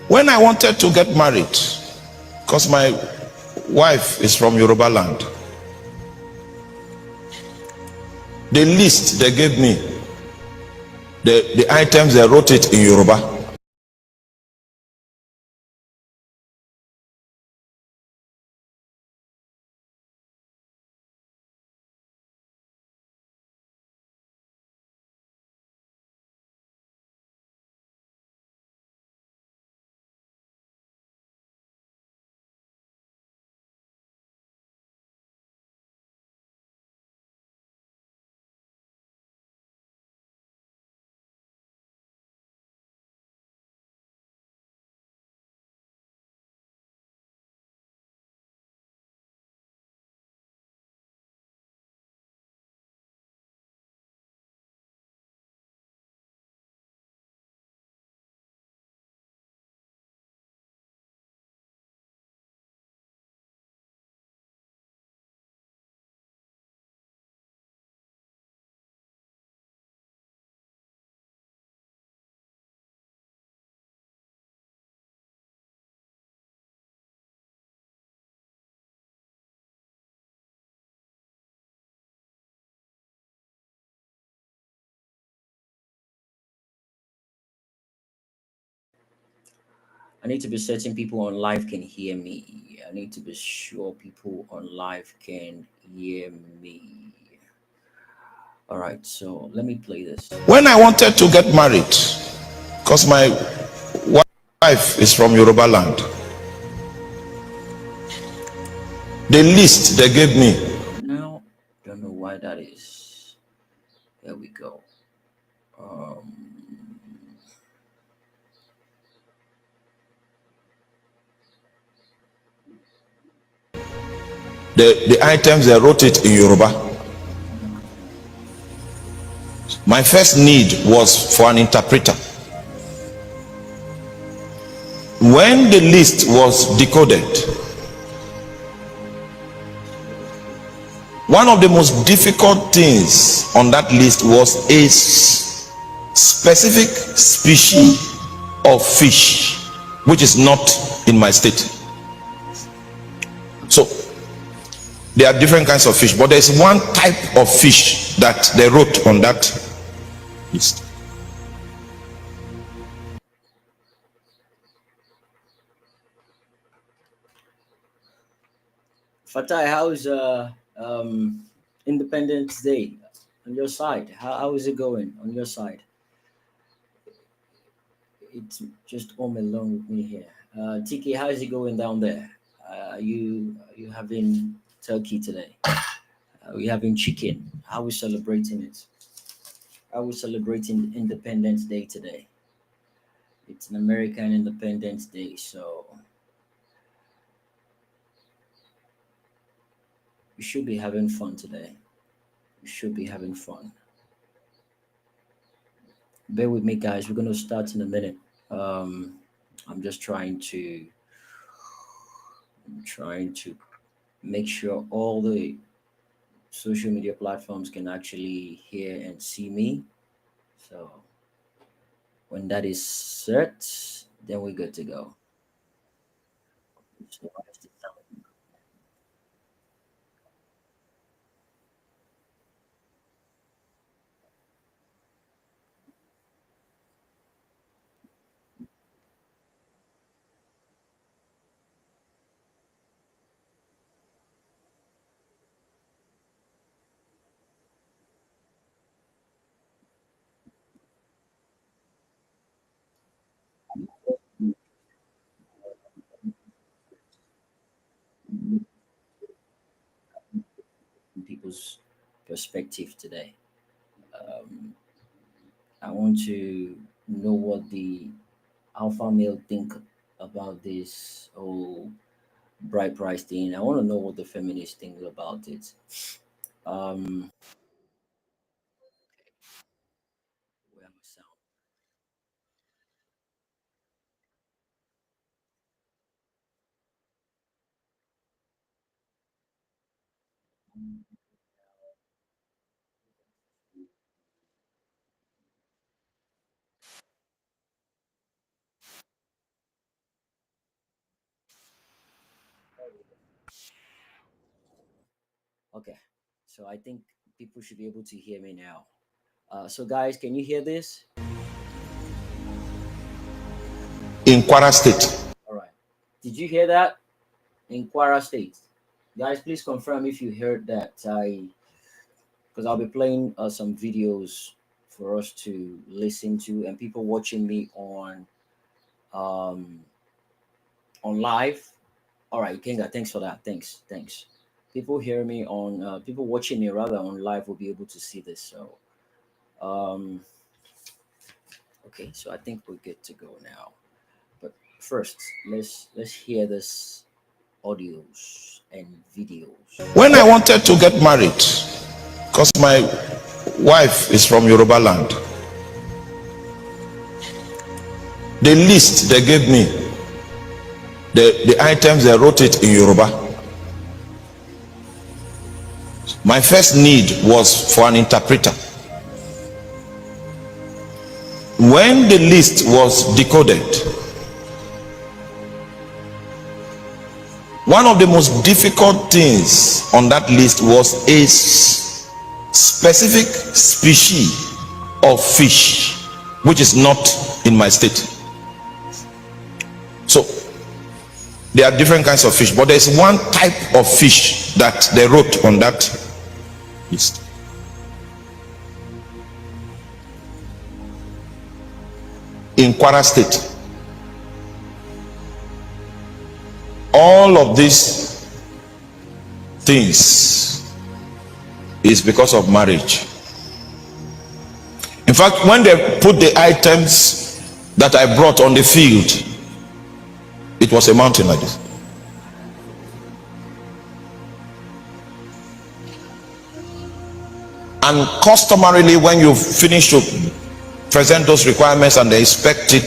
When I wanted to get married, because my wife is from Yoruba land, the list they gave me, the items, they wrote it in Yoruba. I need to be certain people on live can hear me. I need to be sure people on live can hear me. All right, so let me play this. When I wanted to get married, because my wife is from Yoruba land, the list they gave me, Now, don't know why that is. There we go. Um, the items, they wrote it in Yoruba. My first need was for an interpreter. When the list was decoded, one of the most difficult things on that list was a specific species of fish which is not in my state. So there are different kinds of fish, but there's one type of fish that they wrote on that list. Fatai, how's Independence Day on your side? How is it going on your side? It's just home alone with me here. Tiki, how is it going down there? You having turkey today? We having chicken. How we celebrating it? How we celebrating Independence Day today? It's an American Independence Day, so we should be having fun today. We should be having fun. Bear with me, guys. We're gonna start in a minute. Um, I'm just trying to make sure all the social media platforms can actually hear and see me. So when that is set, then we're good to go. So what is the sound? People's perspective today. Um, I want to know what the alpha male think about this whole bride price thing. I want to know what the feminists think about it. Um, we have a sound. Okay, so I think people should be able to hear me now. So guys, can you hear this? In Kwara State. All right. Did you hear that? In Kwara State. Guys, please confirm if you heard that. Because I'll be playing some videos for us to listen to, and people watching me um, on live. All right, Kinga, thanks for that. Thanks. People hear me on, people watching me rather on live will be able to see this. So, um, okay, so I think we're good to go now. But first, let's hear this audios and videos. When I wanted to get married, because my wife is from Yoruba land, the list they gave me, the items, they wrote it in Yoruba. My first need was for an interpreter. When the list was decoded, one of the most difficult things on that list was a specific species of fish which is not in my state. So there are different kinds of fish, but there's one type of fish that they wrote on that list. In Kwara State, all of these things is because of marriage. In fact, when they put the items that I brought on the field, it was a mountain like this. And customarily, when you finish to present those requirements and they inspect it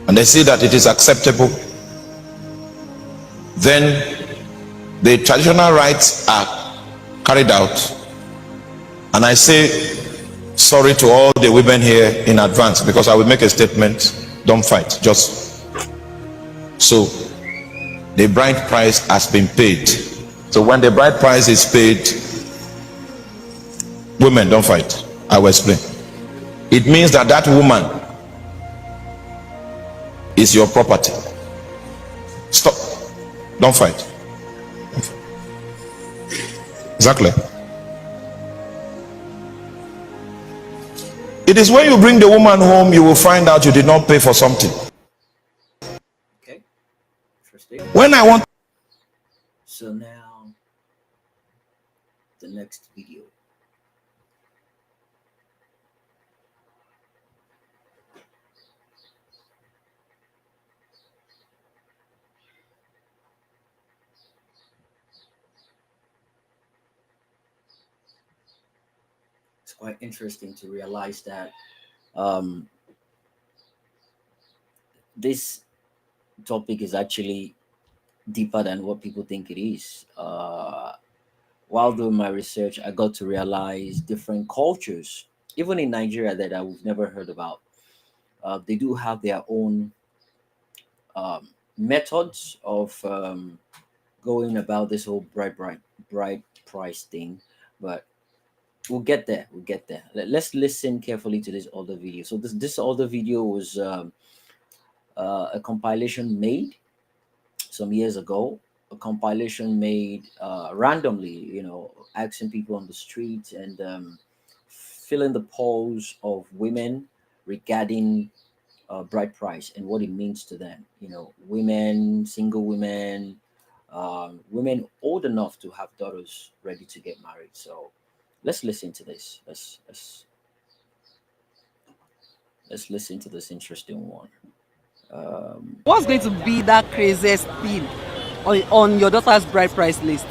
and they see that it is acceptable, then the traditional rites are carried out. And I say sorry to all the women here in advance, because I will make a statement. Don't fight, just so the bride price has been paid. So when the bride price is paid, women, don't fight. I will explain. It means that that woman is your property. Stop. Don't fight. Exactly. It is when you bring the woman home, you will find out you did not pay for something. Okay, interesting. When I want. So now, the next video. It's quite interesting to realize that this topic is actually deeper than what people think it is. While doing my research, I got to realize different cultures, even in Nigeria, that I've never heard about. They do have their own methods of going about this whole bride price thing, but we'll get there. We'll get there. Let's listen carefully to this other video. So this other video was a compilation made some years ago. A compilation made randomly, asking people on the street and filling the polls of women regarding bride price and what it means to them. Women, single women, women old enough to have daughters ready to get married. So let's listen to this. Let's listen to this interesting one. What's going to be that craziest thing on your daughter's bride price list?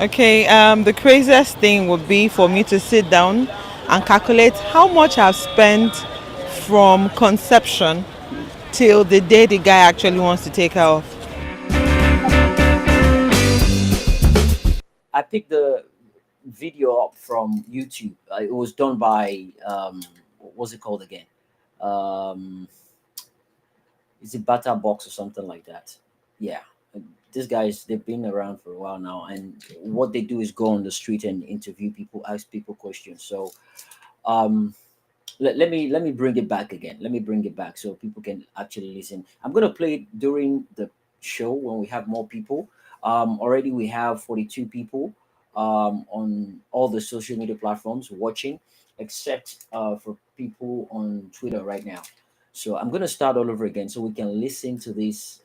Okay, the craziest thing would be for me to sit down and calculate how much I've spent from conception till the day the guy actually wants to take her off. I picked the video up from YouTube. It was done by what's it called again? Is it Bata Box or something like that? Yeah, these guys, they've been around for a while now, and what they do is go on the street and interview people, ask people questions. So um let me bring it back again. Let me bring it back so people can actually listen. I'm gonna play it during the show when we have more people. Already we have 42 people on all the social media platforms watching, except for people on Twitter right now. So I'm gonna start all over again so we can listen to these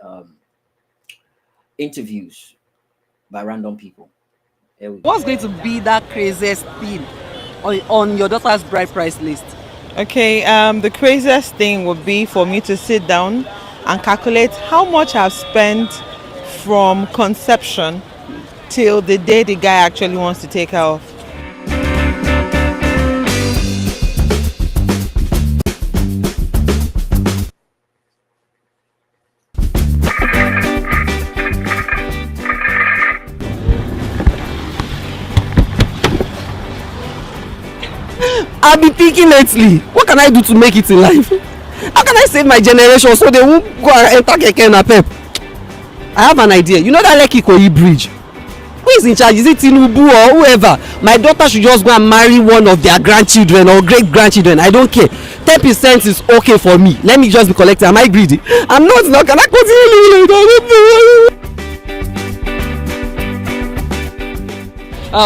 interviews by random people. Here we go. What's going to be that craziest thing on your daughter's bride price list? Okay, the craziest thing would be for me to sit down and calculate how much I've spent from conception till the day the guy actually wants to take her off. I've been thinking lately, what can I do to make it in life? How can I save my generation so they won't go and enter keke na pep? I have an idea. You know that Lekki Ikoyi bridge? Who is in charge? Is it Tinubu or whoever? My daughter should just go and marry one of their grandchildren or great grandchildren. I don't care. 10% is okay for me. Let me just be collected. Am I greedy? I'm not. Now can I continue living like that?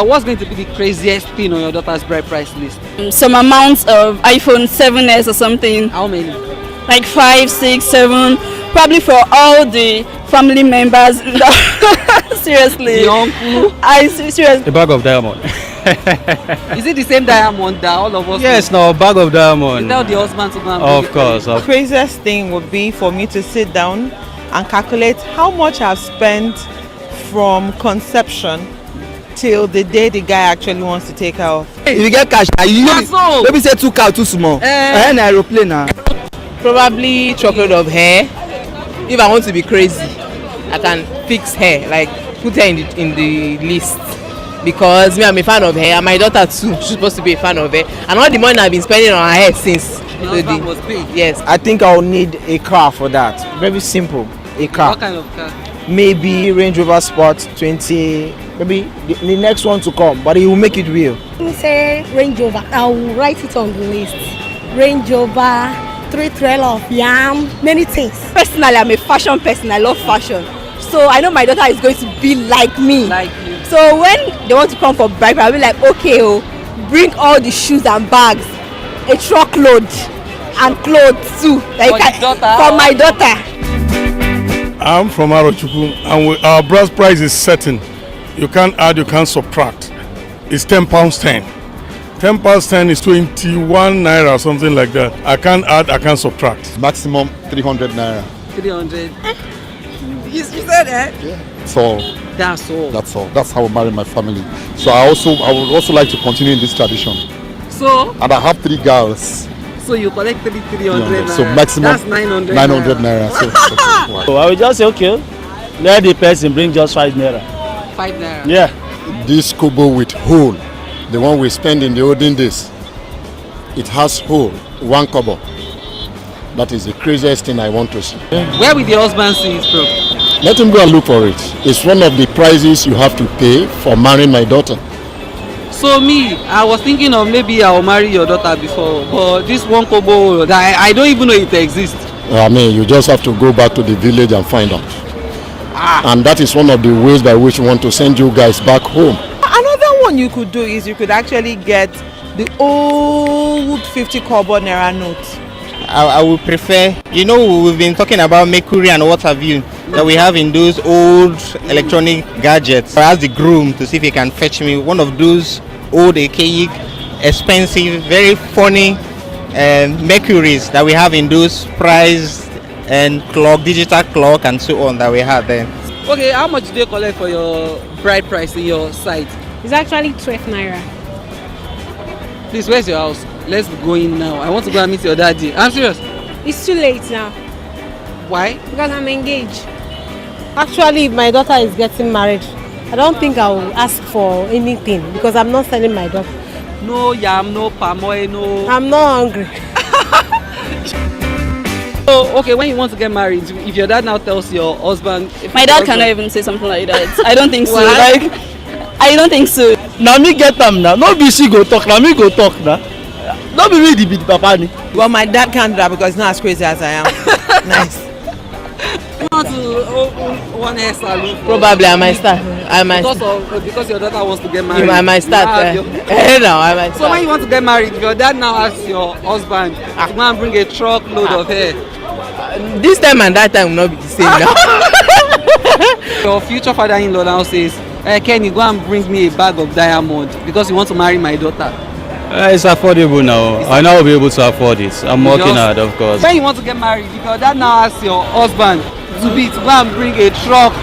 What's going to be the craziest thing on your daughter's bride price list? Some amount of iPhone 7s or something, How many? like 5, 6, 7, probably for all the family members. Seriously, The uncle. seriously. A bag of diamond. Is it the same diamond that all of us? Yes, no, a bag of diamond. Tell the husband to go and bring Of it. course. The craziest thing would be for me to sit down and calculate how much I've spent from conception till the day the guy actually wants to take her off. If you get cash, you know, so. maybe say 2 car too small. And aeroplane now. Probably chocolate of hair. If I want to be crazy, I can fix hair, like put her in the list. Because me, I'm a fan of hair, and my daughter too. She's supposed to be a fan of hair. And all the money I've been spending on her hair since. The husband was paid. Yes. I think I'll need a car for that. Very simple. A car. What kind of car? Maybe Range Rover Sport 20. Maybe the next one to come, but he will make it real. Let me say Range Rover. I will write it on the list. Range Rover, 3 trailer of yam, many things. Personally, I'm a fashion person. I love fashion. So I know my daughter is going to be like me. Like you. So when they want to come for bride, I'll be like, okay, bring all the shoes and bags, a truckload, and clothes too. Like For the daughter? For my daughter. I'm from Arochukwu, and our brass price is certain. You can't add, you can't subtract. It's £10 10. £10 is 21 naira or something like that. I can't add, I can't subtract. Maximum 300 naira. 300. You said that? That's all. That's all. That's all. That's how I marry my family. So I would also like to continue in this tradition. So And I have 3 girls. you collect 300 naira. So maximum That's 900. 900 naira. So So I will just say, okay, let the person bring just 5 naira. 5 naira. Yeah. this kobo with hole, the one we spend in the olden days, it has hole, 1 kobo. That is the craziest thing I want to see. Where will the husband see it from? Let him go and look for it. It's one of the prices you have to pay for marrying my daughter. So me, I was thinking of maybe I will marry your daughter before, but this 1 kobo, I don't even know it exists. I mean, you just have to go back to the village and find out. And that is one of the ways by which we want to send you guys back home. Another one you could do is you could actually get the old 50 kobo naira note. I would prefer, we've been talking about mercury and what have you that we have in those old electronic gadgets. I asked the groom to see if he can fetch me one of those old archaic, expensive, very funny mercuries that we have in those prized and clock, digital clock and so on that we have then. Okay, how much do they collect for your bride price in your site? It's actually 12 naira. Please, where's your house? Let's go in now. I want to go and meet your daddy. I'm serious. It's too late now Why? because I'm engaged. Actually, if my daughter is getting married, I don't think I will ask for anything because I'm not selling my daughter. No yam, no palm oil, no. I'm not hungry. So, okay, when you want to get married, if your dad now tells your husband, if My your dad husband- cannot even say something like that. I don't think so. Why? Like, I don't think so. na me get am na, no be she go talk, na me go talk na. No be me the be the papa ni. Well, my dad can't do that because he's not as crazy as I am. Nice. You want to open one hair salon? Probably I might start. Because your daughter wants to get married. I might start. No, I might So start. when you want to get married, if your dad now asks your husband to go and bring a truckload of hair, This time and that time will not be the same now. your future father-in-law now says, hey, Kenny, go and bring me a bag of diamond because you want to marry my daughter. It's affordable now. I now will be able to afford it. I'm working hard, of course. When you want to get married, if your dad now asks your husband to go and bring a truck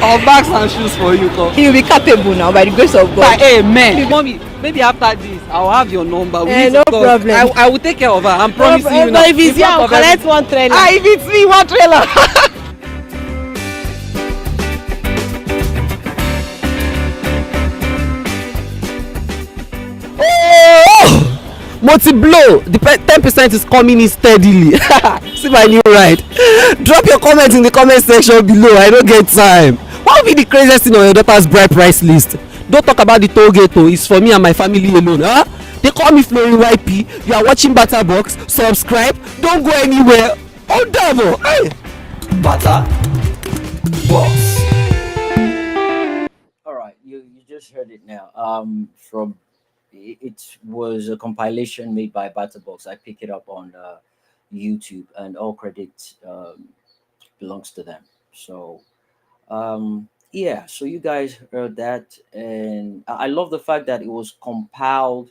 or bags and shoes for you, He will be capable now by the grace of God. Amen. Mommy, maybe after this, I'll have your number. We need No to talk. problem. I will take care of her. I'm promising you now. But if it's In here, front I'll of collect one trailer. if it's me, one trailer. Mo ti blow, the 10% is coming in steadily. See my new ride. Drop your comment in the comment section below. I don't get time. What will be the craziest thing on your daughter's bride price list? Don't talk about the toll gate, it's for me and my family alone. Huh? They call me Florin YP. You are watching Batterbox. Subscribe. Don't go anywhere. Oh, double. Hey. Box. All right, you just heard it now. From it was a compilation made by Batterbox. I pick it up on YouTube, and all credit belongs to them. So yeah, so you guys heard that, and I love the fact that it was compiled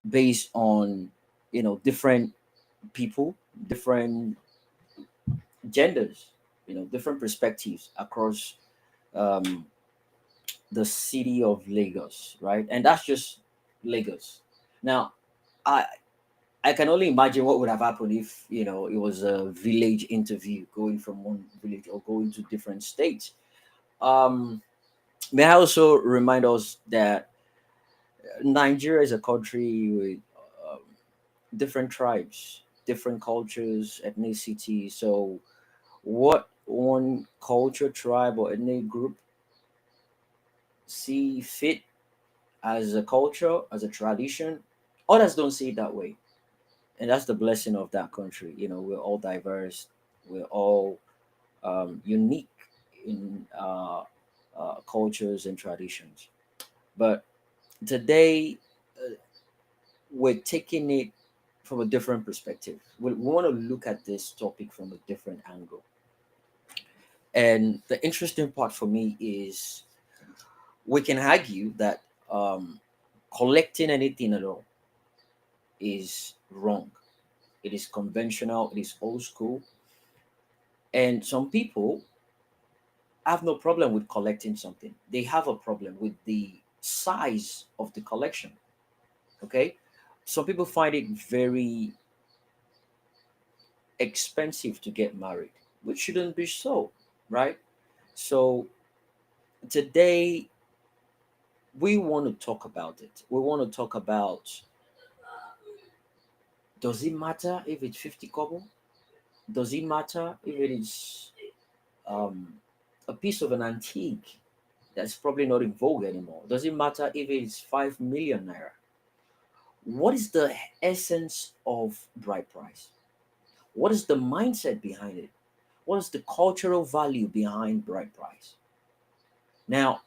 based on different people, different genders, different perspectives across um, the city of Lagos, right? And that's just Lagos. Now, I I can only imagine what would have happened if it was a village interview, going from one village or going to different states. Um, may I also remind us that Nigeria is a country with um, different tribes, different cultures, ethnicity. So, what one culture, tribe, or ethnic group see fit as a culture, as a tradition, others don't see it that way. And that's the blessing of that country. We're all diverse, we're all unique in cultures and traditions. But today, we're taking it from a different perspective. We want to look at this topic from a different angle. And the interesting part for me is we can argue that collecting anything at all is wrong. It is conventional, it is old school. And some people have no problem with collecting something. They have a problem with the size of the collection. Okay. Some people find it very expensive to get married, which shouldn't be so, right? So today we want to talk about it. We want to talk about, does it matter if it's 50 kobo? Does it matter if it is um, a piece of an antique that's probably not in vogue anymore? Does it matter if it's 5 million naira? What is the essence of bride price? What is the mindset behind it? What is the cultural value behind bride price? Now,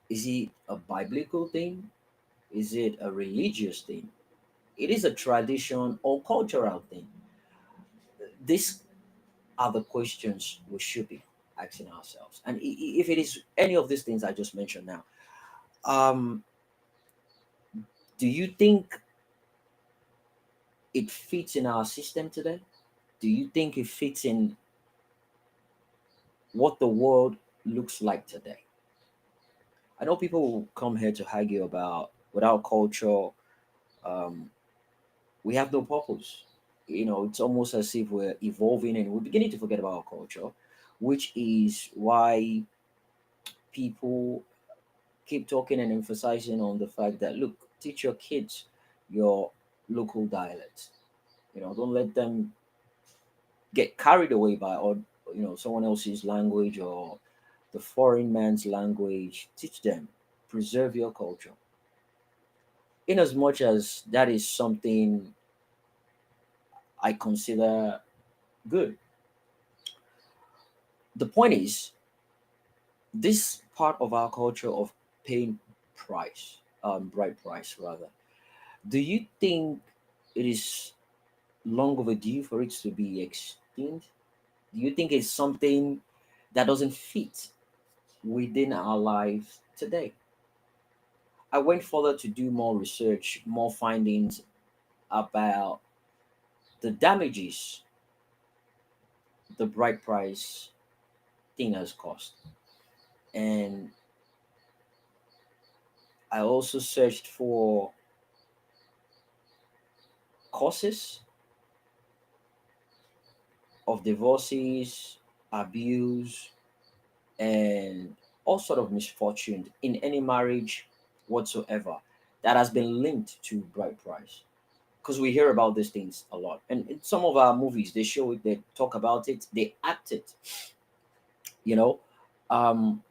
is it a biblical thing? Is it a religious thing? It is a tradition or cultural thing. These are the questions we should be asking ourselves. And if it is any of these things I just mentioned now, um, do you think it fits in our system today? Do you think it fits in what the world looks like today? I know people will come here to argue about without culture, um, we have no purpose. It's almost as if we're evolving and we're beginning to forget about our culture, which is why people keep talking and emphasizing on the fact that, look, teach your kids your local dialect. Don't let them get carried away by, or someone else's language or the foreign man's language. Teach them. Preserve your culture. In as much as that is something I consider good. The point is, this part of our culture of paying price, bride price rather. Do you think it is long overdue for it to be extinct? Do you think it's something that doesn't fit within our lives today? I went further to do more research, more findings about the damages the bride price thing has caused. And I also searched for causes of divorces, abuse, and all sort of misfortune in any marriage whatsoever that has been linked to bride price. Because we hear about these things a lot, and in some of our movies they show it, they talk about it, they act it. You know, um,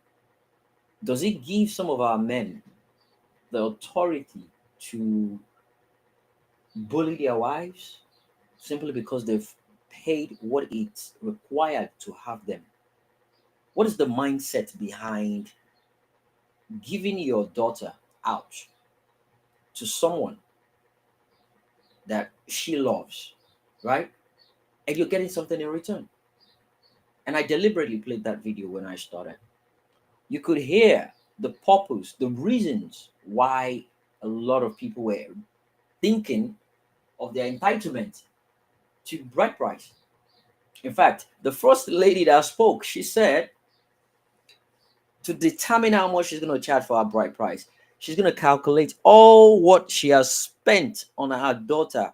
does it give some of our men the authority to bully their wives simply because they've paid what it's required to have them? What is the mindset behind giving your daughter out to someone that she loves, right? And you're getting something in return. And I deliberately played that video when I started. You could hear the purpose, the reasons why a lot of people were thinking of their entitlement to bride price. In fact, the first lady that spoke, she said to determine how much she's going to charge for her bride price, she's going to calculate all what she has spent on her daughter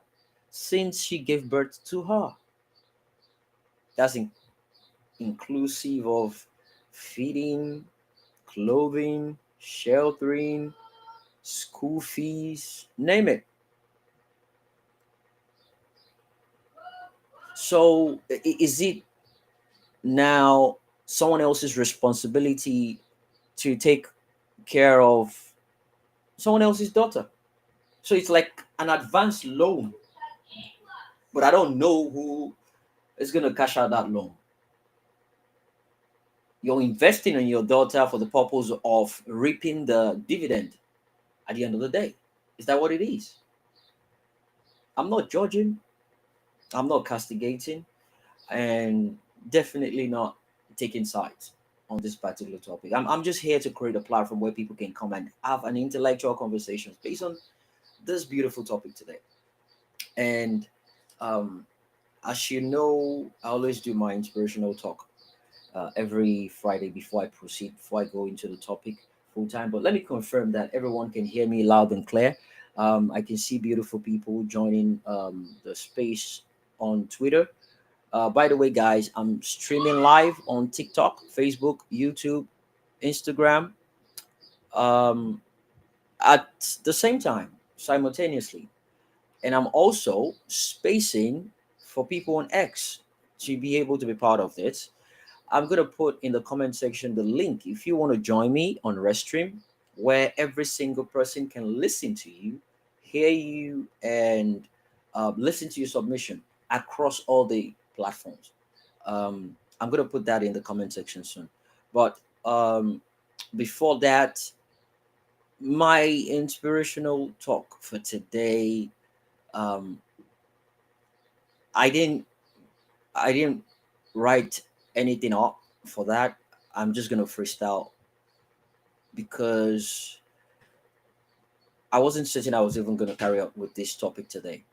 since she gave birth to her. That's inclusive of feeding, clothing, sheltering, school fees, name it. So is it now someone else's responsibility to take care of someone else's daughter? So it's like an advanced loan, but I don't know who is going to cash out that loan. You're investing in your daughter for the purpose of reaping the dividend at the end of the day. Is that what it is? I'm not judging, I'm not castigating, and definitely not taking sides on this particular topic. I'm just here to create a platform where people can come and have an intellectual conversation based on this beautiful topic today. And um, as you know, I always do my inspirational talk every Friday before I proceed, before I go into the topic full time. But let me confirm that everyone can hear me loud and clear. I can see beautiful people joining the space on Twitter. By the way, guys, I'm streaming live on TikTok, Facebook, YouTube, Instagram um, at the same time, simultaneously. And I'm also spacing for people on X to be able to be part of this. I'm going to put in the comment section the link if you want to join me on Restream, where every single person can listen to you, hear you, and listen to your submission across all the platforms. I'm going to put that in the comment section soon. But before that, my inspirational talk for today, um, I didn't I didn't write anything up for that. I'm just gonna freestyle because I wasn't certain I was even gonna carry up with this topic today.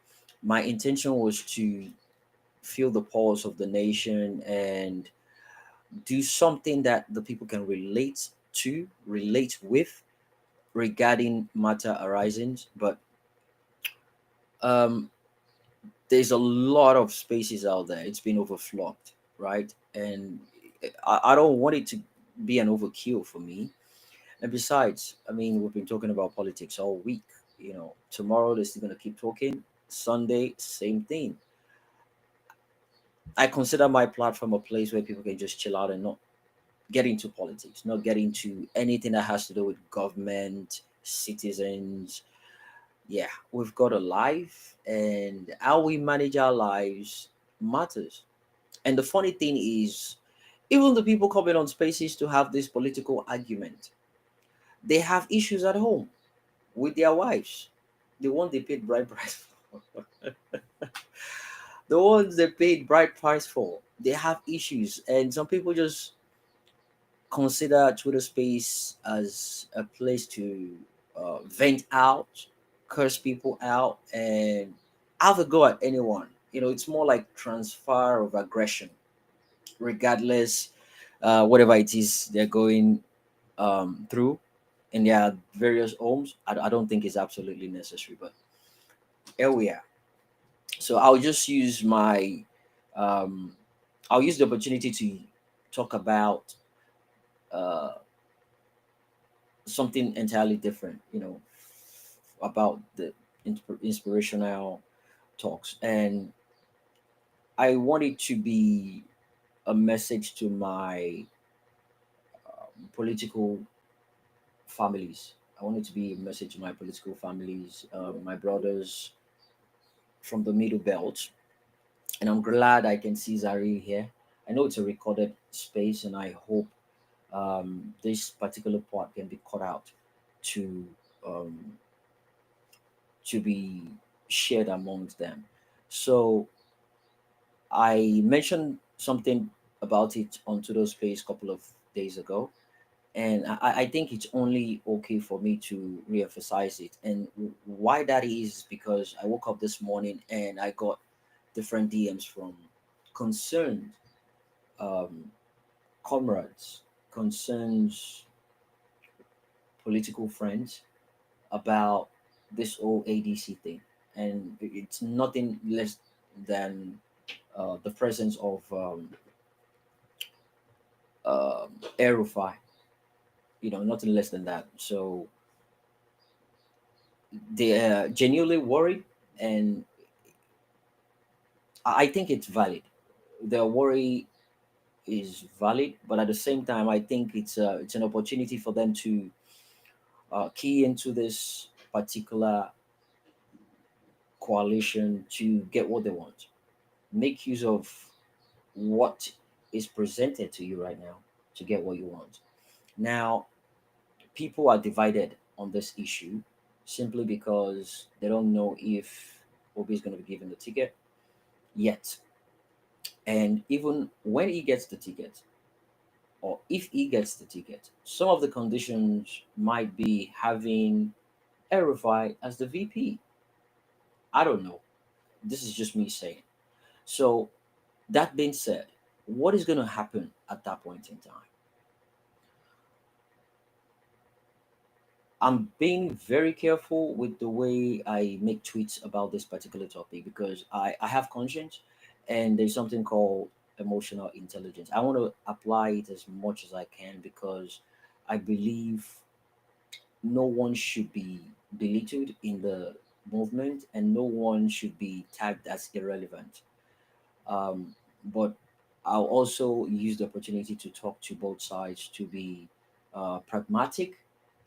My intention was to feel the pulse of the nation and do something that the people can relate to, relate with regarding matter arisings. But um, there's a lot of spaces out there. It's been overflowed, right? And I don't want it to be an overkill for me. And besides, I mean, we've been talking about politics all week. Tomorrow they're still gonna keep talking. Sunday, same thing. I consider my platform a place where people can just chill out and not get into politics, not get into anything that has to do with government, citizens. Yeah, we've got a life, and how we manage our lives matters. And the funny thing is, even the people coming on spaces to have this political argument, they have issues at home with their wives, the one they paid bride price for. The ones they paid bride price for, they have issues, and some people just consider Twitter Space as a place to vent out, curse people out, and have a go at anyone. It's more like transfer of aggression, regardless whatever it is they're going through in their various homes. I don't think it's absolutely necessary, but here we are. So um, I'll use the opportunity to talk about uh, something entirely different, about the inspirational talks. And I want it to be a message to my political families. I want it to be a message to my political families, my brothers from the Middle Belt. And I'm glad I can see Zari here. I know it's a recorded space, and I hope this particular part can be cut out to um, to be shared amongst them. So I mentioned something about it on Twitter Space a couple of days ago, and I think it's only okay for me to reemphasize it. And why that is because I woke up this morning and I got different DMs from concerned um, comrades, concerns political friends about this whole ADC thing, and it's nothing less than the presence of Aerofy, nothing less than that. So they are genuinely worried, and I think it's valid. Their worry is valid, but at the same time, I think it's an opportunity for them to key into this particular coalition to get what they want. Make use of what is presented to you right now to get what you want. Now, people are divided on this issue simply because they don't know if Obi is going to be given the ticket yet. And even when he gets the ticket, or if he gets the ticket, some of the conditions might be having Erify as the VP. I don't know. This is just me saying. So, that being said, what is going to happen at that point in time? I'm being very careful with the way I make tweets about this particular topic because I have conscience, and there's something called emotional intelligence. I want to apply it as much as I can because I believe no one should be belittled in the movement and no one should be tagged as irrelevant. But I'll also use the opportunity to talk to both sides to be pragmatic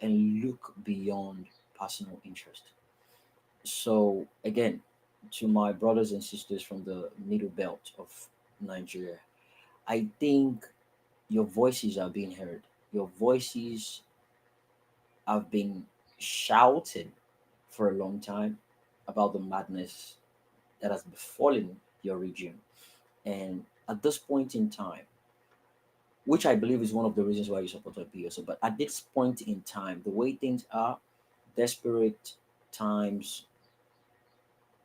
and look beyond personal interest. So, again, to my brothers and sisters from the middle belt of Nigeria, I think your voices are being heard. Your voices have been shouting for a long time about the madness that has befallen your region. And at this point in time, which I believe is one of the reasons why you supported PSO. But at this point in time, the way things are, desperate times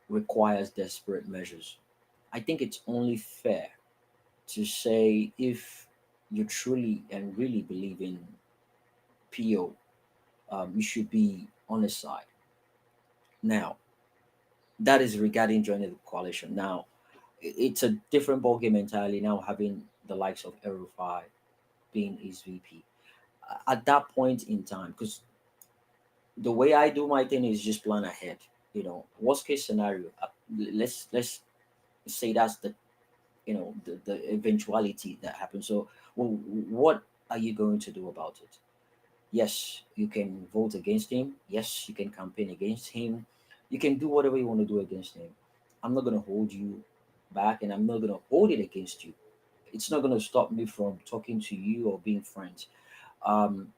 requires desperate measures. I think it's only fair to say if you truly and really believe in PO, you should be on his side. Now, that is regarding joining the coalition. Now, it's a different ballgame entirely now having the likes of Erufai being his VP. At that point in time, because the way I do my thing is just plan ahead. Worst case scenario. Let's say that's the the eventuality that happens. So, well, what are you going to do about it? Yes, you can vote against him. Yes, you can campaign against him. You can do whatever you want to do against him. I'm not going to hold you back, and I'm not going to hold it against you. It's not going to stop me from talking to you or being friends. Um,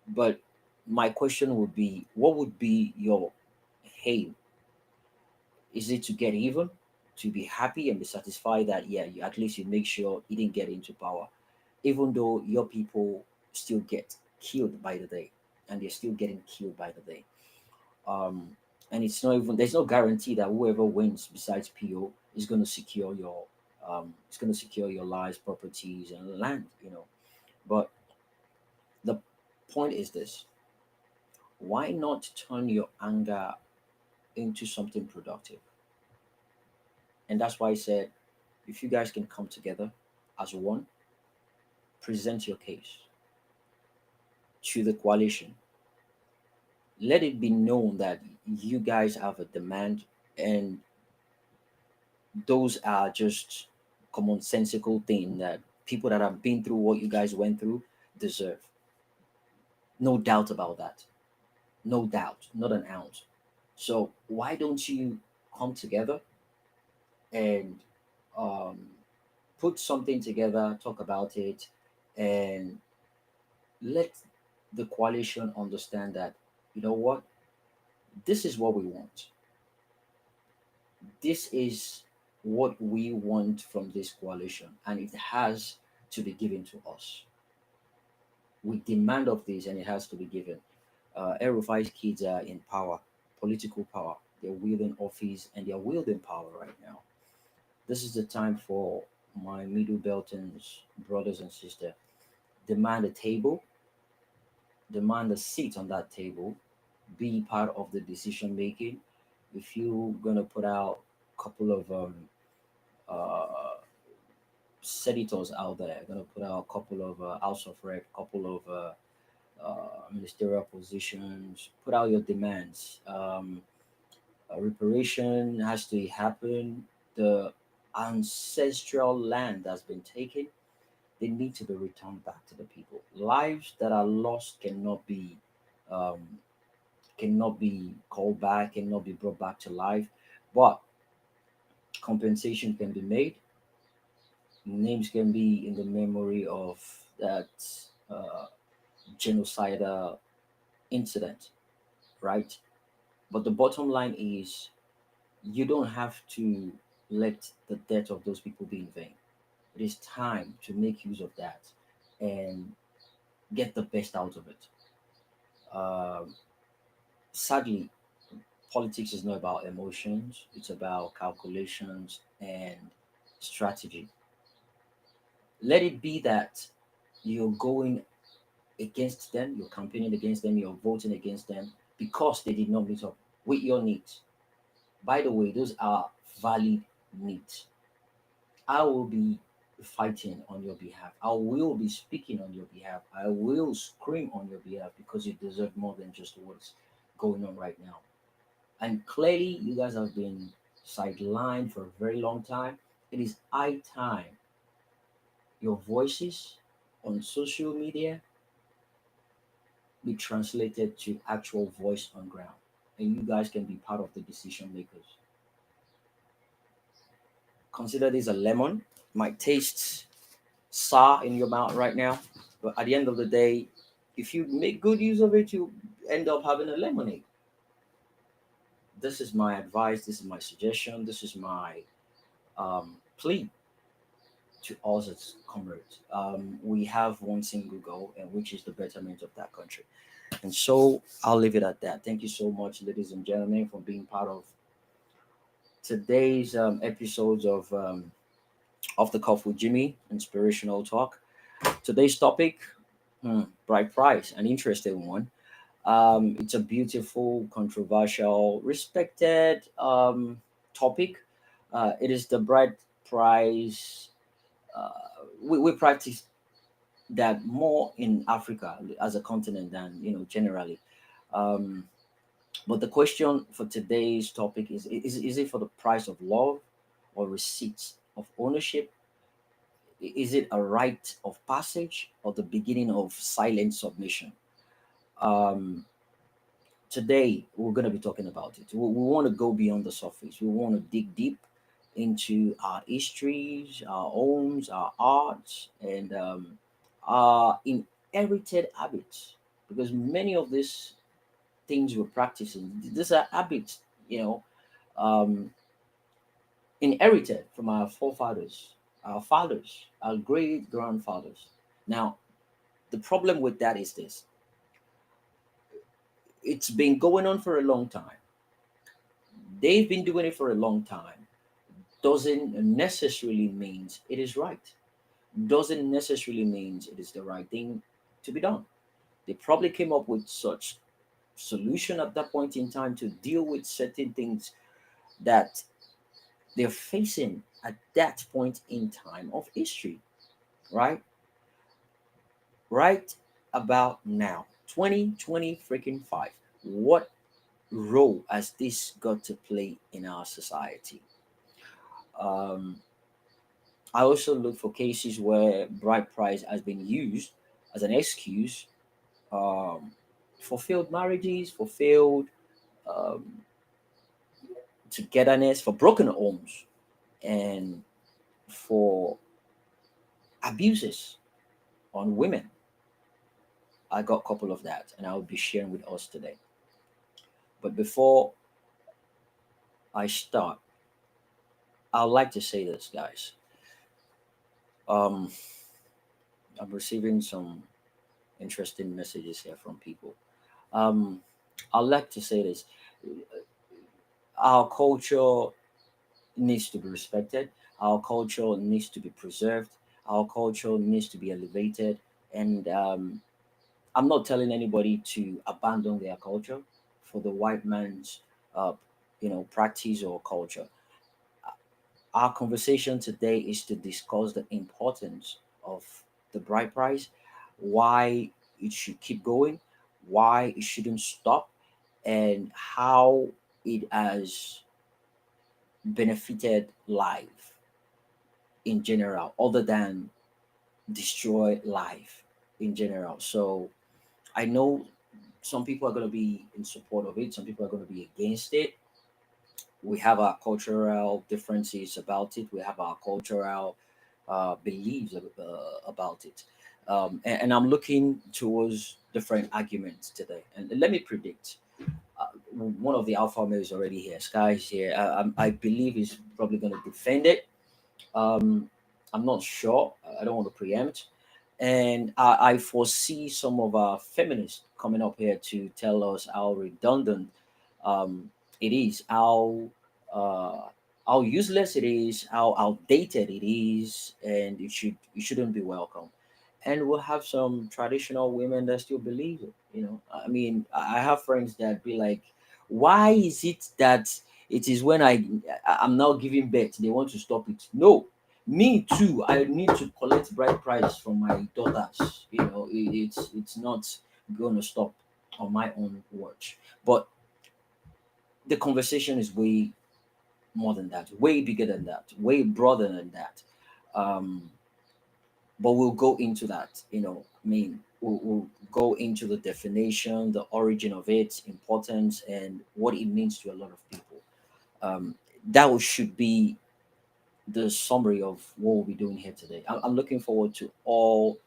but my question would be, what would be your aim? Is it to get even, to be happy and be satisfied that yeah, you at least you make sure he didn't get into power, even though your people still get killed by the day, and they're still getting killed by the day. Um, and it's not even there's no guarantee that whoever wins besides PO is going to secure your it's going to secure your lives, properties, and land. But the point is this: why not turn your anger into something productive? And that's why I said, if you guys can come together as one, present your case to the coalition. Let it be known that you guys have a demand, and those are just commonsensical thing that people that have been through what you guys went through deserve. No doubt about that. No doubt, not an ounce. So why don't you come together and um, put something together, talk about it, and let the coalition understand that, you know what, this is what we want. This is what we want from this coalition, and it has to be given to us. We demand of this, and it has to be given. El kids are in power, political power. They're wielding office, and they're wielding power right now. This is the time for my middle beltons, brothers and sisters. Demand a table, demand a seat on that table, be part of the decision making. If you're gonna put out a couple of uh, senators out there, gonna put out a couple of House of Rep, couple of ministerial positions, put out your demands. Reparation has to happen. The ancestral land that's been taken, they need to be returned back to the people. Lives that are lost um, cannot be called back, cannot be brought back to life, but compensation can be made. Names can be in the memory of that uh, genocidal incident, right? But the bottom line is, you don't have to let the death of those people be in vain. It is time to make use of that and get the best out of it. Um, Sadly, politics is not about emotions, it's about calculations and strategy. Let it be that you're going against them, you're campaigning against them, you're voting against them because they did not meet up with your needs. By the way, those are valid needs. I will be fighting on your behalf. I will be speaking on your behalf. I will scream on your behalf because you deserve more than just what's going on right now. And clearly, you guys have been sidelined for a very long time. It is high time your voices on social media be translated to actual voice on ground. And you guys can be part of the decision makers. Consider this a lemon. Might taste sour in your mouth right now, but at the end of the day, if you make good use of it, you end up having a lemonade. This is my advice. This is my suggestion. This is my plea to us as comrades. We have one single goal, and which is the betterment of that country. And so I'll leave it at that. Thank you so much, ladies and gentlemen, for being part of today's episodes of Off the Cuff with Jimmy, Inspirational Talk. Today's topic, bright price, an interesting one. It's a beautiful, controversial, respected topic. It is the bride price. We practice that more in Africa as a continent than generally. Um, but the question for today's topic is it for the price of love or receipts of ownership? Is it a rite of passage or the beginning of silent submission? Um, Today we're going to be talking about it. We want to go beyond the surface. We want to dig deep into our histories, our homes, our arts, and our inherited habits, because many of these things we're practicing, these are habits, um, inherited from our forefathers, our fathers, our great grandfathers. Now, the problem with that is this: it's been going on for a long time. They've been doing it for a long time. Doesn't necessarily means it is right. Doesn't necessarily means it is the right thing to be done. They probably came up with such solution at that point in time to deal with certain things that they're facing at that point in time of history, right? Right about now, 2020 freaking 5. What role has this got to play in our society? Um, I also look for cases where bride price has been used as an excuse um, for failed marriages, for failed um, togetherness, for broken homes, and for abuses on women. I got a couple of that, and I'll be sharing with us today. But before I start, I'd like to say this, guys. Um, I'm receiving some interesting messages here from people. Um, I'd like to say this: our culture needs to be respected. Our culture needs to be preserved. Our culture needs to be elevated. And I'm not telling anybody to abandon their culture for the white man's, uh, practice or culture. Our conversation today is to discuss the importance of the bride price, why it should keep going, why it shouldn't stop, and how it has benefited life in general, other than destroy life in general. So I know some people are going to be in support of it, some people are going to be against it. We have our cultural differences about it, we have our cultural beliefs about it. And I'm looking towards different arguments today. And let me predict. One of the alpha males is already here. Sky is here. I believe he's probably going to defend it. Um, I'm not sure. I don't want to preempt. And I foresee some of our feminists coming up here to tell us how redundant it is, uh, how useless it is, how outdated it is, and it shouldn't be welcome. And we'll have some traditional women that still believe it. I mean, I have friends that be like, "Why is it that it is when I'm now giving birth they want to stop it?" No, me too. I need to collect bride price from my daughters. It's not gonna stop on my own watch. But the conversation is way more than that, way bigger than that, way broader than that. Um, but we'll go into that. I mean, we'll go into the definition, the origin of its importance, and what it means to a lot of people. Should be the summary of what we'll be doing here today. I'm looking forward to all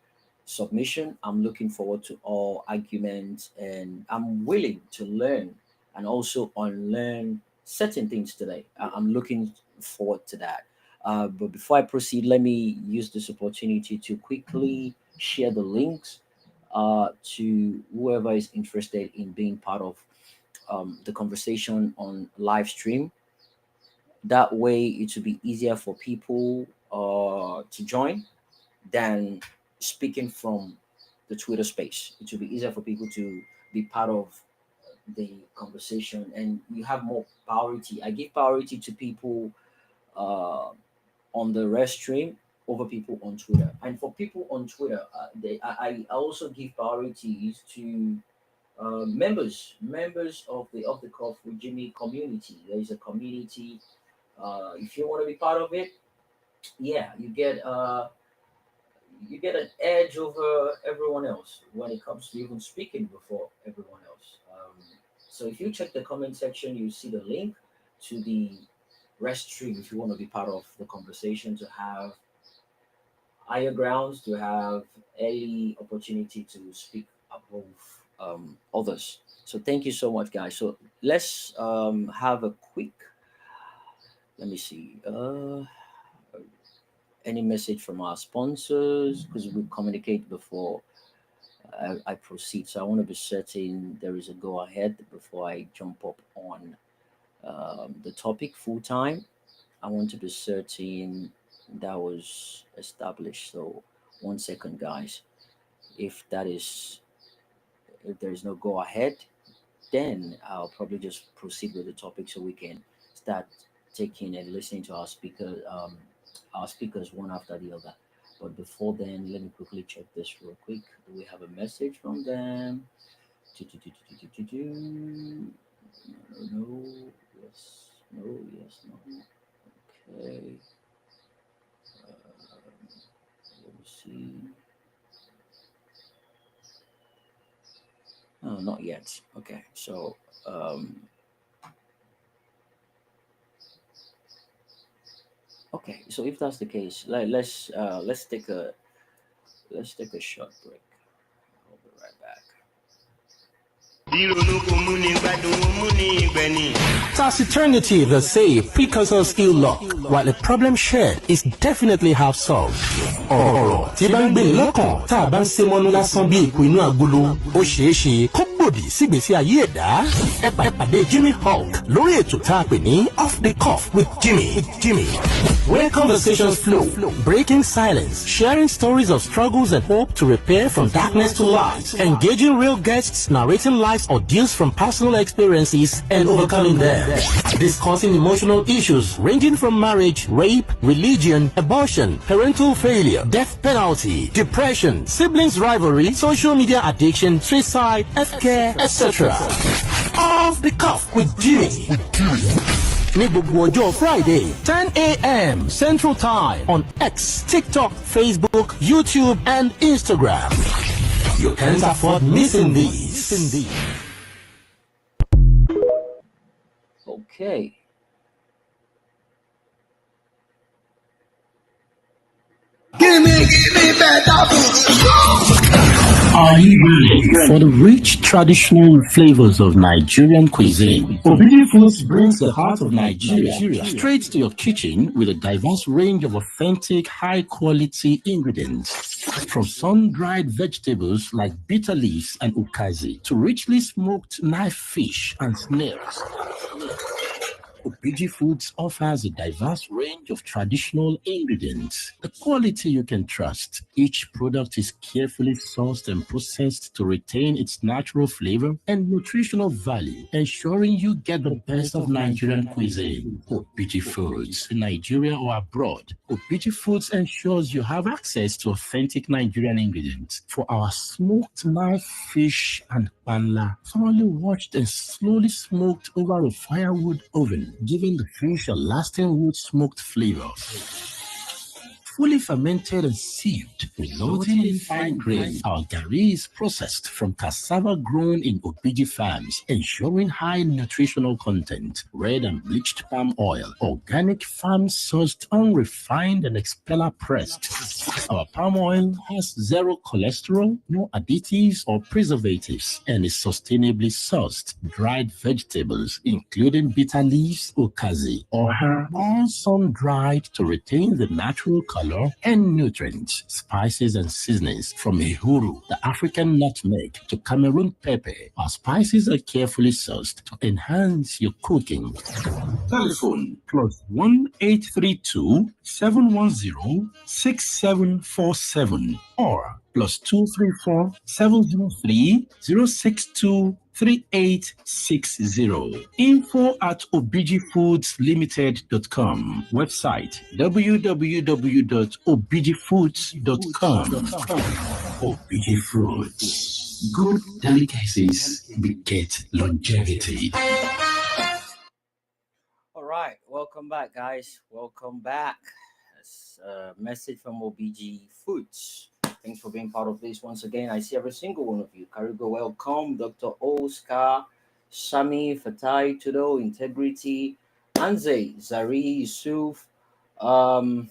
submission. I'm looking forward to all arguments, and I'm willing to learn and also unlearn certain things today. I'm looking forward to that. But before I proceed, let me use this opportunity to quickly share the links to whoever is interested in being part of the conversation on live stream. That way, it will be easier for people to join than speaking from the Twitter space. It will be easier for people to be part of the conversation, and you have more priority. I give priority to people uh, on the rest stream over people on Twitter. And for people on Twitter, I also give priorities to members of the Cuff with Jimmy community. There is a community. If you want to be part of it, yeah, you get you get an edge over everyone else when it comes to even speaking before everyone else. So if you check the comment section, you see the link to the rest stream if you want to be part of the conversation, to have higher grounds, to have any opportunity to speak above others. So thank you so much, guys. So let's have a quick. Let me see. Any message from our sponsors, because we communicate before I proceed. So I want to be certain there is a go ahead before I jump up on the topic full time. I want to be certain that was established. So 1 second, guys. If that is, if there is no go ahead, then I'll probably just proceed with the topic so we can start taking and listening to our speakers one after the other. But before then, let me quickly check this real quick. Do we have a message from them? No, yes, no, yes, no. Okay. Let me see. Oh, not yet. Okay, so okay, so if that's the case, let's take a short break. I'll be right back. Taciturnity, they say, precursors ill luck, while a problem shared is definitely half solved. Ọ̀rọ̀ tí bá ń gbé lọ́kàn tá a bá ń ṣe mọ́nú lásán bí èkó inú agolo, ó ṣeé ṣe kó gbòdì sígbésí ayé ẹ̀dá. Ẹ pàdé Jimmy Hulk lórí ètò tá a pè ní Off the Cuff with Jimmy. Where conversations flow, breaking silence, sharing stories of struggles and hope to repair from darkness to light, engaging real guests narrating life's ordeals from personal experiences and overcoming them, discussing emotional issues ranging from marriage, rape, religion, abortion, parental failure, death penalty, depression, siblings rivalry, social media addiction, suicide, healthcare, etc. Off the Cuff with Jimmy. Ní gbogbo ọjọ́ Friday, 10 a.m. Central Time on X, TikTok, Facebook, YouTube, and Instagram. You can't afford missing these. Okay. Give me better food. Are you ready for the rich traditional flavors of Nigerian cuisine? Obidi Foods brings the heart of Nigeria straight to your kitchen with a diverse range of authentic, high-quality ingredients. From sun-dried vegetables like bitter leaves and ukazi to richly smoked knife fish and snails. Obidi Foods offers a diverse range of traditional ingredients, the quality you can trust. Each product is carefully sourced and processed to retain its natural flavor and nutritional value, ensuring you get the best of Nigerian cuisine. Obidi Foods, in Nigeria or abroad. Obidi Foods ensures you have access to authentic Nigerian ingredients for our smoked knife fish and panla, thoroughly washed and slowly smoked over a firewood oven, giving the fish a lasting wood smoked flavor. Fully fermented and sieved, resulting in fine grain. Our gari is processed from cassava grown in Obidi farms, ensuring high nutritional content. Red and bleached palm oil, organic farm sourced, unrefined and expeller pressed. Our palm oil has zero cholesterol, no additives or preservatives, and is sustainably sourced. Dried vegetables, including bitter leaves, ukazi, or herb, all sun-dried to retain the natural color and nutrients. Spices and seasonings from Ehuru, the African nutmeg, to Cameroon pepper. Our spices are carefully sourced to enhance your cooking. Telephone +1 832 710 6747 or +234 703 062 3860. info@obidifoods.limited.com. Website www.obidifoods.com. Obidi Foods. Good delicacies beget longevity. All right, welcome back, guys. Welcome back. Yes. Message from OBG Foods. Thanks for being part of this once again. I see every single one of you. Karigo, welcome. Dr. Oscar, Shami, Fatai, Tudo, Integrity, Anze, Zari, Yusuf, um,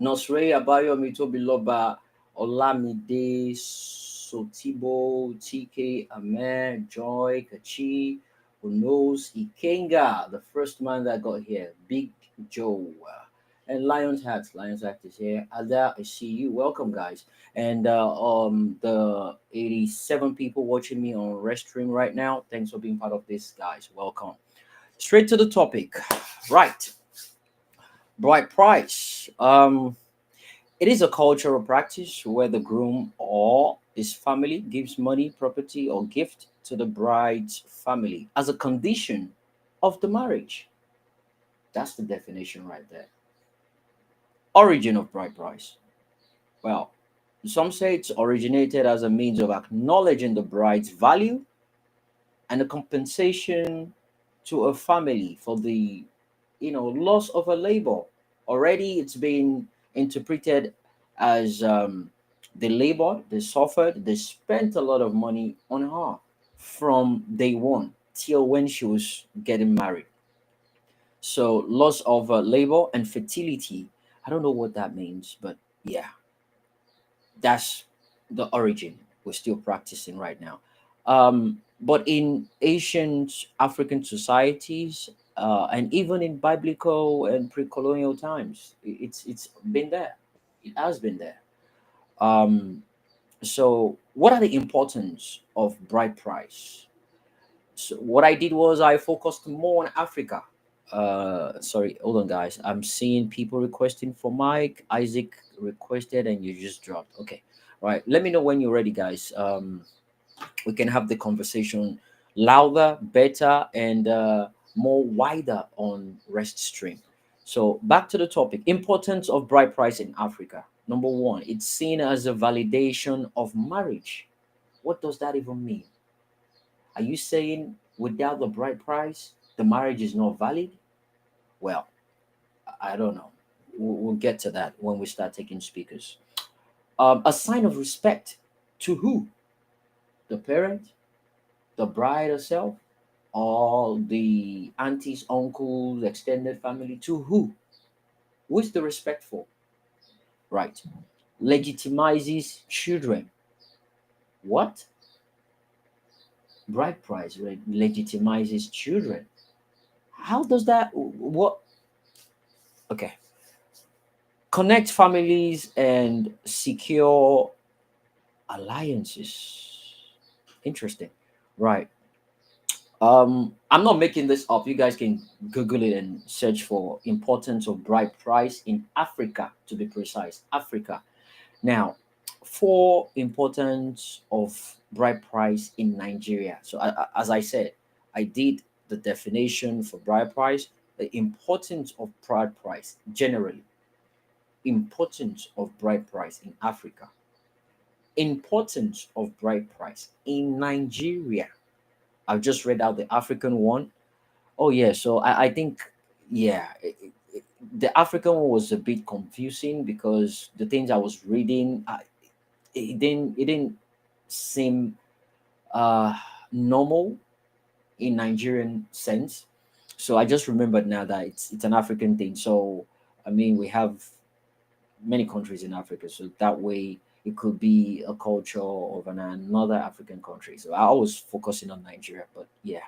Nosre, Abayomi, Tobiloba, Olamide, Sotibo, TK, Amer, Joy, Kachi, who knows Ikenga, the first man that got here, Big Joe, and Lion's Hat. Lion's Hat is here. Ada, I see you. Welcome, guys. And the 87 people watching me on Restream right now. Thanks for being part of this, guys. Welcome. Straight to the topic. Right. Bright price. It is a cultural practice where the groom or his family gives money, property, or gift to the bride's family as a condition of the marriage. That's the definition right there. Origin of bride price. Well, some say it's originated as a means of acknowledging the bride's value and a compensation to a family for the loss of a labor. Already it's been interpreted as they labored, they suffered, they spent a lot of money on her from day one till when she was getting married. So loss of labor and fertility. I don't know what that means, but yeah, that's the origin we're still practicing right now. But in ancient African societies, and even in biblical and pre-colonial times, it's been there. It has been there. Um, so, what are the importance of bride price? So, what I did was I focused more on Africa. Sorry, hold on, guys. I'm seeing people requesting for Mike. Isaac requested, and you just dropped. Okay, right. Let me know when you're ready, guys. We can have the conversation louder, better, and more wider on Rest Stream. So back to the topic: importance of bride price in Africa. Number one, it's seen as a validation of marriage. What does that even mean? Are you saying without the bride price, the marriage is not valid? Well, I don't know. We'll get to that when we start taking speakers. A sign of respect to who? The parent, the bride herself, all the aunties, uncles, extended family. To who? Who is the respect for? Right. Legitimizes children. What? Bride price legitimizes children. How does that? What? Okay. Connect families and secure alliances. Interesting. Right. I'm not making this up. You guys can Google it and search for importance of bride price in Africa, to be precise. Africa. Now, for importance of bride price in Nigeria. So, as I said, I did the definition for bride price, the importance of bride price generally, importance of bride price in Africa, importance of bride price in Nigeria. I've just read out the African one. Oh yeah, so I think yeah, the African one was a bit confusing because the things I was reading, it didn't seem uh normal in Nigerian sense. So I just remembered now that it's an African thing. So I mean we have many countries in Africa, so that way it could be a culture of another African country. So I was focusing on Nigeria, but yeah,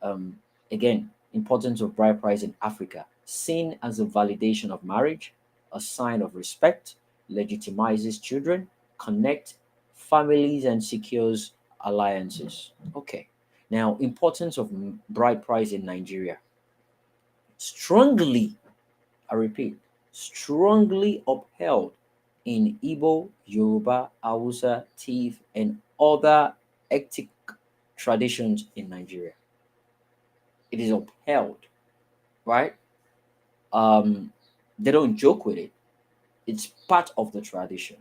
um, again, importance of bride price in Africa, seen as a validation of marriage, a sign of respect, legitimizes children, connect families, and secures alliances. Okay, now importance of bride price in Nigeria, strongly, I repeat, strongly upheld in Igbo, Yoruba, Hausa, Tiv, and other ethnic traditions in Nigeria. It is upheld, right? Um, they don't joke with it. It's part of the tradition.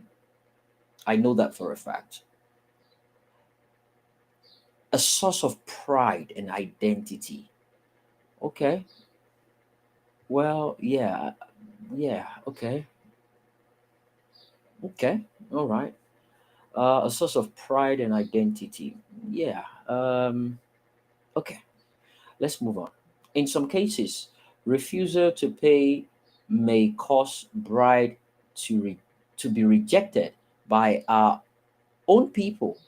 I know that for a fact. A source of pride and identity. Okay. Well, yeah, Yeah. Okay. Okay. All right. A source of pride and identity. Yeah. Okay. Let's move on. In some cases, refusal to pay may cause bride to be rejected by our own people.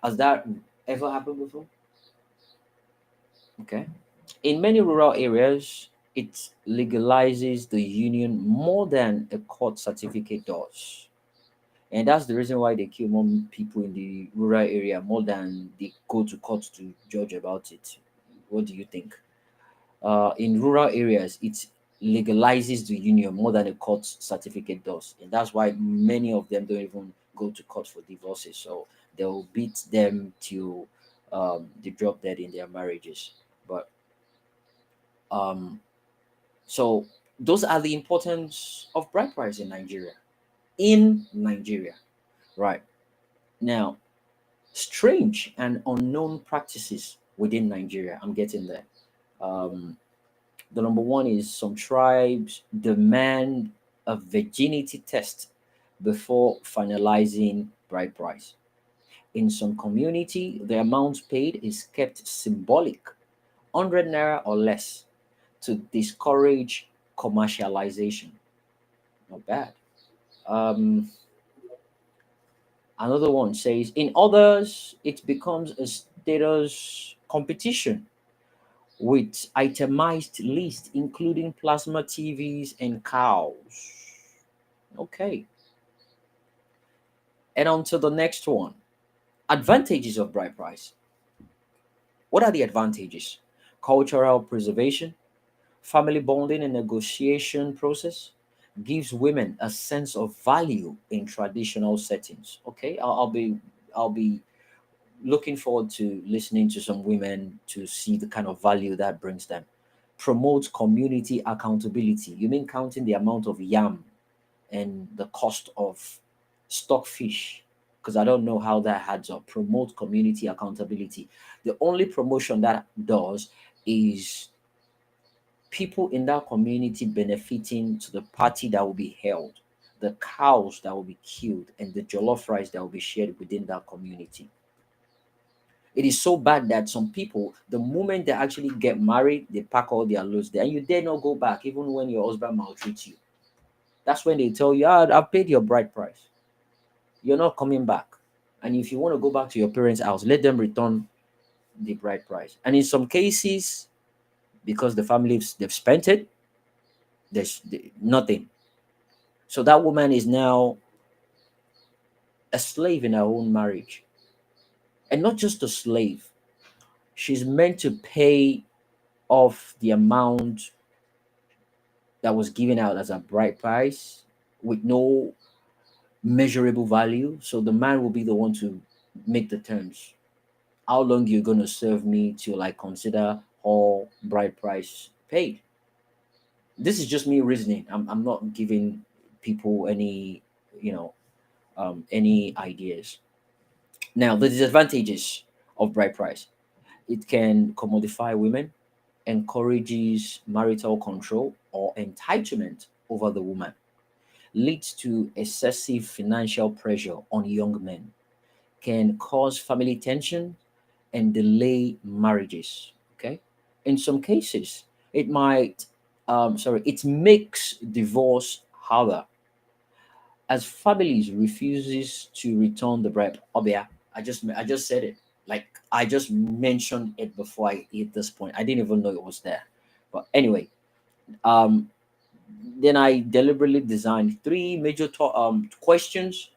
Has that ever happened before? Okay. In many rural areas, it legalizes the union more than a court certificate does. And that's the reason why they kill more people in the rural area more than they go to court to judge about it. What do you think? In rural areas, it legalizes the union more than a court certificate does. And that's why many of them don't even go to court for divorces. So they'll beat them till they drop dead in their marriages. But um, so those are the importance of bride price in Nigeria. In Nigeria, right now, strange and unknown practices within Nigeria. I'm getting there. Um, the number one is some tribes demand a virginity test before finalizing bride price. In some community, the amount paid is kept symbolic, 100 naira or less, to discourage commercialization. Not bad. Um, Another one says, in others, it becomes a status competition with itemized list, including plasma TVs and cows. Okay. And on to the next one. Advantages of bride price. What are the advantages? Cultural preservation, family bonding and negotiation process, gives women a sense of value in traditional settings. Okay, I'll be looking forward to listening to some women to see the kind of value that brings them. Promotes community accountability. You mean counting the amount of yam and the cost of stockfish? Because I don't know how that adds up. Promote community accountability. The only promotion that does is people in that community benefiting to the party that will be held, the cows that will be killed, and the jollof rice that will be shared within that community. It is so bad that some people, the moment they actually get married, they pack all their loads there, and you dare not go back, even when your husband maltreats you. That's when they tell you, "Ah, I've paid your bride price. You're not coming back." And if you want to go back to your parents' house, let them return the bride price. And in some cases, because the families they've spent it, nothing. So that woman is now a slave in her own marriage, and not just a slave. She's meant to pay off the amount that was given out as a bride price with no measurable value. So the man will be the one to make the terms. How long you're gonna serve me till I consider all bride price paid? This is just me reasoning. I'm not giving people any, you know, any ideas. Now the disadvantages of bride price. It can commodify women, encourages marital control or entitlement over the woman, leads to excessive financial pressure on young men, can cause family tension and delay marriages. Okay. In some cases, it makes divorce harder as families refuses to return the bride. Obia, I just said it. Like I just mentioned it before I hit this point. I didn't even know it was there. But anyway, um, then I deliberately designed three major questions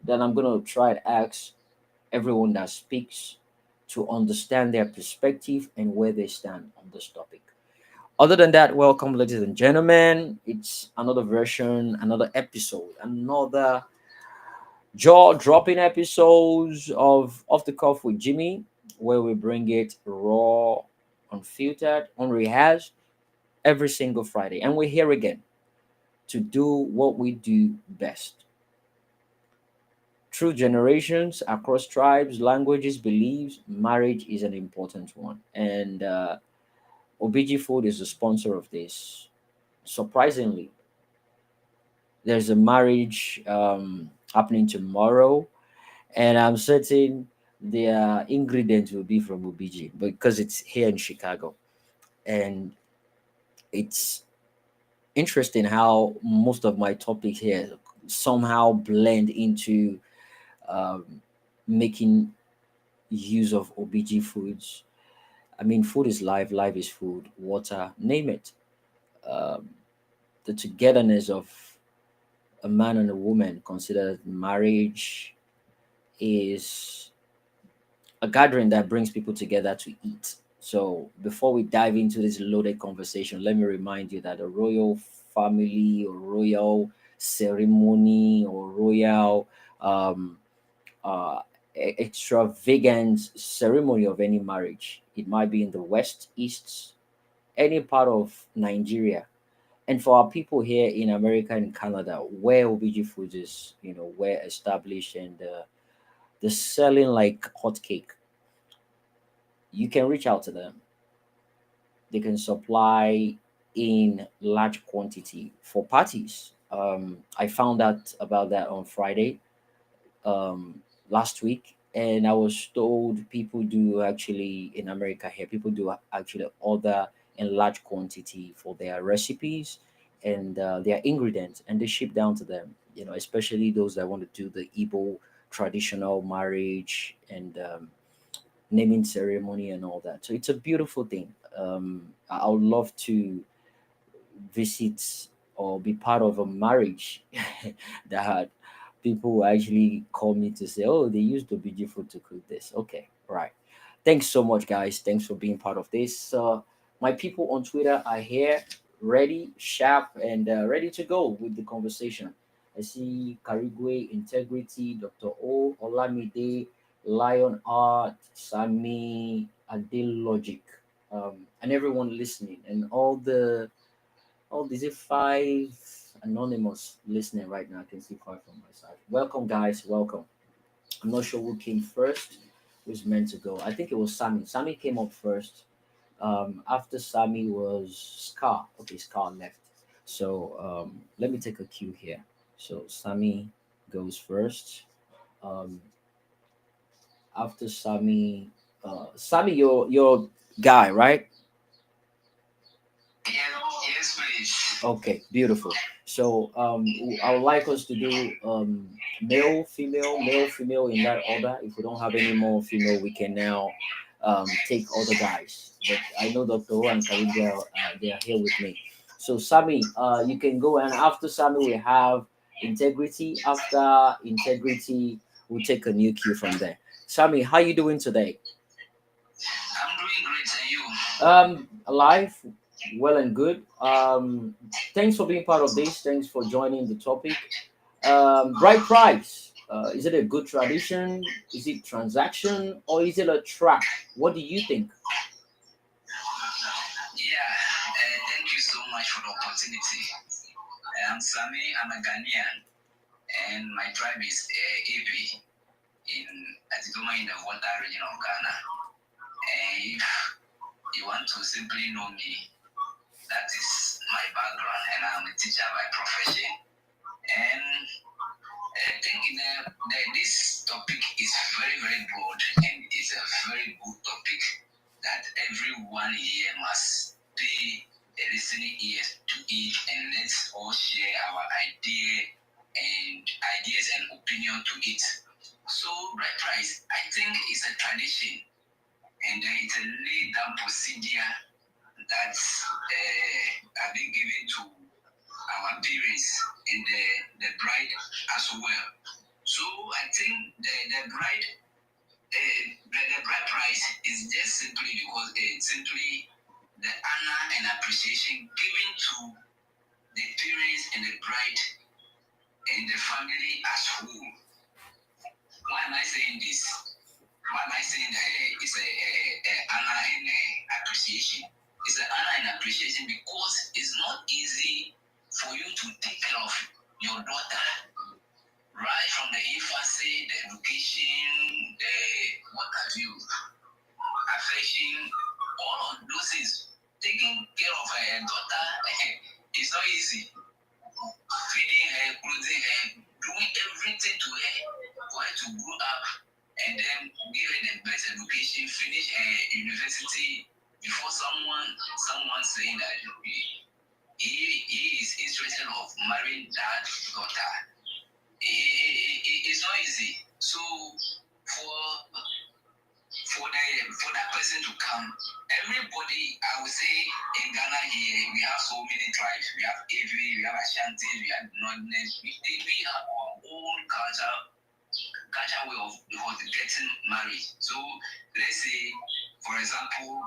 that I'm gonna try to ask everyone that speaks to understand their perspective and where they stand on this topic. Other than that, welcome, ladies and gentlemen. It's another version, another episode, another jaw dropping episodes of Off the Cuff with Jimmy, where we bring it raw, unfiltered, unrehearsed every single Friday. And we're here again to do what we do best. Through generations, across tribes, languages, beliefs, marriage is an important one. And OBG Food is the sponsor of this. Surprisingly, there's a marriage happening tomorrow, and I'm certain their ingredients will be from OBG because it's here in Chicago. And it's interesting how most of my topics here somehow blend into um, making use of OBG foods. I mean, food is life, life is food, water, name it. Um, the togetherness of a man and a woman considered marriage is a gathering that brings people together to eat. So, before we dive into this loaded conversation, let me remind you that a royal family or royal ceremony or royal um, uh, extravagant ceremony of any marriage, it might be in the West, East, any part of Nigeria. And for our people here in America and Canada, where OBG Foods is, well established and they're selling like hotcake, you can reach out to them. They can supply in large quantity for parties. I found out about that on Friday last week, and I was told people do actually in America here, people do actually order in large quantity for their recipes and their ingredients, and they ship down to them. Especially those that want to do the Igbo traditional marriage and naming ceremony and all that. So it's a beautiful thing. I would love to visit or be part of a marriage that people actually call me to say, oh, they used the BG food to cook this. Okay, right. Thanks so much, guys. Thanks for being part of this. My people on Twitter are here, ready, sharp, and ready to go with the conversation. I see Karigwe, Integrity, Dr. O, Olamide, Lion Art, Sami, Adil Logic, and everyone listening, and all these are five anonymous listening right now. I can see five from my side. Welcome, guys. Welcome. I'm not sure who came first, who's meant to go. I think it was Sammy. Sammy came up first. After Sammy was Scar. Okay, Scar left. So let me take a cue here. So Sammy goes first. Um, After Sammy, Sammy, your guy, right? Yes, please. Okay, beautiful. So I would like us to do male, female in that order. If we don't have any more female, we can now take other guys. But I know Dr. O and Karibia, they are here with me. So Sammy, you can go, and after Sammy we have integrity. After integrity, we'll take a new cue from there. Sammy, how you doing today? I'm doing great, and you? Alive, well and good. Thanks for being part of this. Thanks for joining the topic. Bride price. Is it a good tradition? Is it transaction or is it a trap? What do you think? Yeah, thank you so much for the opportunity. I'm Sami, I'm a Ghanaian, and my tribe is AP in Atidoma in the Volta region of Ghana. And if you want to simply know me, that is my background, and I'm a teacher by profession. And I think this topic is very, very broad, and it's a very good topic that everyone here must pay a listening ear to it, and let's all share our ideas and opinion to it. So, bride price, I think it's a tradition, and it's a laid down procedure that's have been given to our parents and the bride as well. So I think the bride price is just simply because it's simply the honor and appreciation given to the parents and the bride and the family as whole. Why am I saying this? Why am I saying it's a honor and appreciation? It's an honor and appreciation because it's not easy for you to take care of your daughter right from the infancy, the education, the what have you, affection, all of those things taking care of her daughter is not easy. Feeding her, clothing her, doing everything to her for her to grow up and then give her the best education, finish her university before someone saying that he is interested of marrying that daughter. It's not easy. So for that person to come, everybody, I would say in Ghana here, we have so many tribes. We have Evi, we have Ashanti, we have Northerners. We have our own culture way of getting married. So let's say, for example,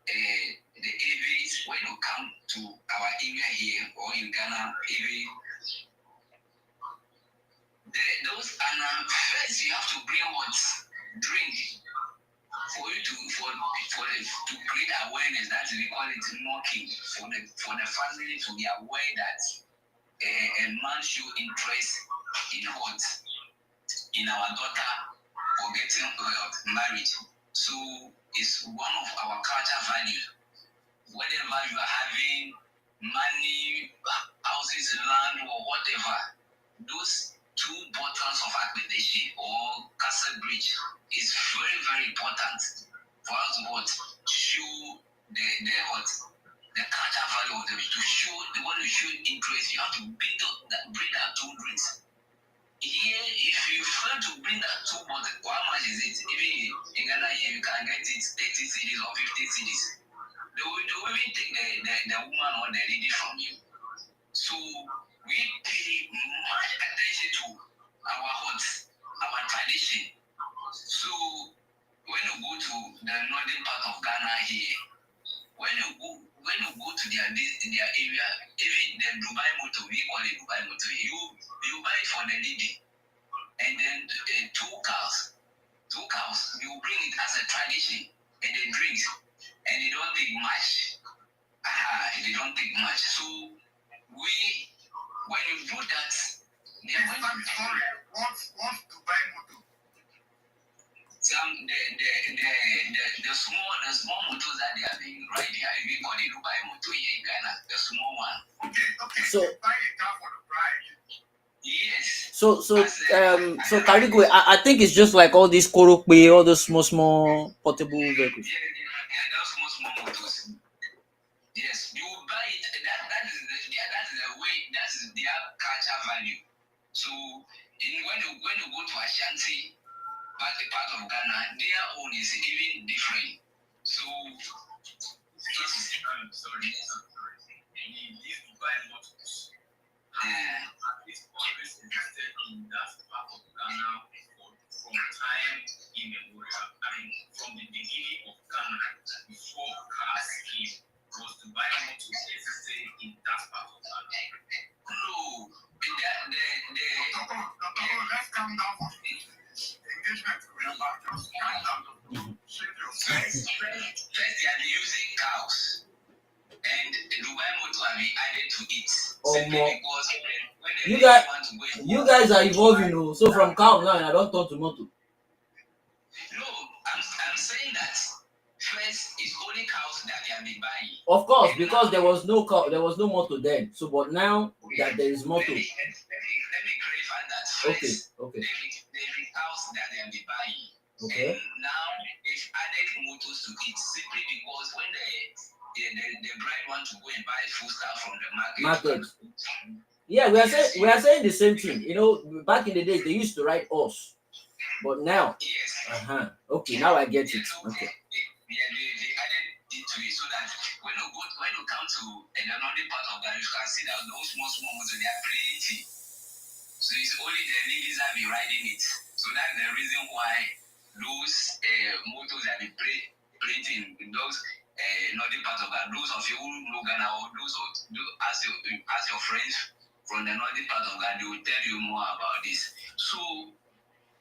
the Evis, when you come to our area here or in Ghana, Evi, those are first you have to bring what drink for you to create awareness that we call it knocking for the family to be aware that a man show interest in our daughter for getting married. So it's one of our culture values. Whatever you are having, money, houses, land, or whatever, those two buttons of acquisition or castle bridge is very, very important for us to show the culture value of them. To show the one who show interest, you have to bring that two drinks. Here, if you fail to bring that two bottles, how much is it? Even in Ghana here, you can get it 30 CDs or 50 CDs. They will even take the woman or the lady from you. So we pay much attention to our huts, our tradition. So when you go to the northern part of Ghana here, when you go to their area, even the Dubai motor, we call it Dubai motor, you buy it for the lady, and then two cows, you bring it as a tradition, and they drink, and they don't take much. They don't take much. So when you do that, what's Dubai motor? The small motors that they have been riding here, we call it Dubai motor here in Ghana, the small one. Okay. So buy a car for the bride. Yes. So Karigo, I think it's just like all these Korokwe, all those small portable vehicles. Yeah, those small motors. Yes, you buy it. That is the way. That is their culture value. So when you go to Ashanti, part of Ghana, their own is even different. So sorry. These Dubai motors. It's always existed in that part of Ghana from time immemorial. I mean, from the beginning of Ghana, before cars came, was Dubai motors existed in that part of Ghana. No, let's calm down for engagement. Remember, just calm down. First, they are using cows. And the Dubai motor have been added to it. Simply because when you guys are evolving, so from cow now, I don't talk to motor. No, I'm saying that first it's only cows that they have been buying. Of course, because there was no cow, there was no motor then. So, but now that there is motor. Let me clarify that. First, Okay. There is cows that they have been buying. Okay. And now they've added motors to it simply because when the bride want to go and buy food stuff from the market. Yeah, we are saying the same thing. Back in the days they used to ride horse, but now. Yes. Okay, now I get it. Okay. Yeah, they added it to it so that when you come to another part of that, you can see that those small motors, they are plenty. So it's only the ladies that be riding it. So that's the reason why those motors that be plenty in those northern part of that, those of you who know Ghana or those ask your friends from the northern part of Ghana, they will tell you more about this. So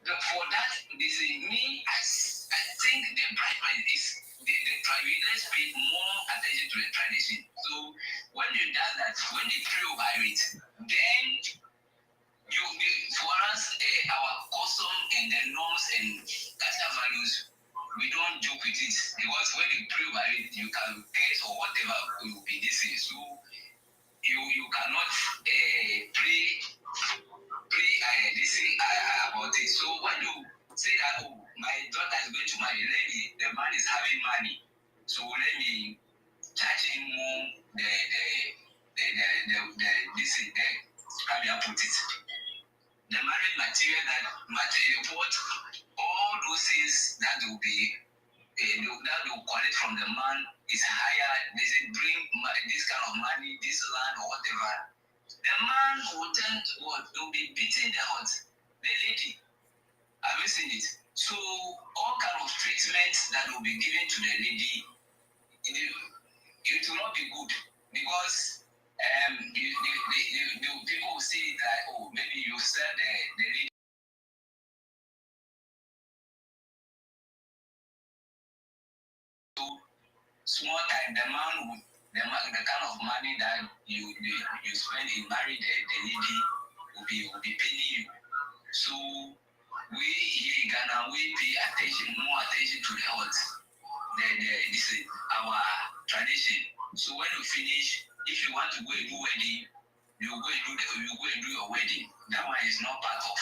for that, they say I think the bride is let's pay more attention to the tradition. So when you do that, when they pray over it, then for us, our custom and the norms and cultural values, we don't joke with it because when you pray over it, you can curse or whatever. how may I put it? The marriage material what all those things that will be that will collect from the man is higher. They say bring this kind of money, this land or whatever. The man will tend to be beating the hut, the lady. Have you seen it? So all kind of treatments that will be given to the lady, it will not be good because the people will see it like, oh, maybe you sell the lady. Small time, the kind of money that you spend in marrying the lady will be paying you. So we here in Ghana we pay more attention to the health. This is our tradition. So when you finish, if you want to go and do wedding, you go and do your wedding. That one is not part of.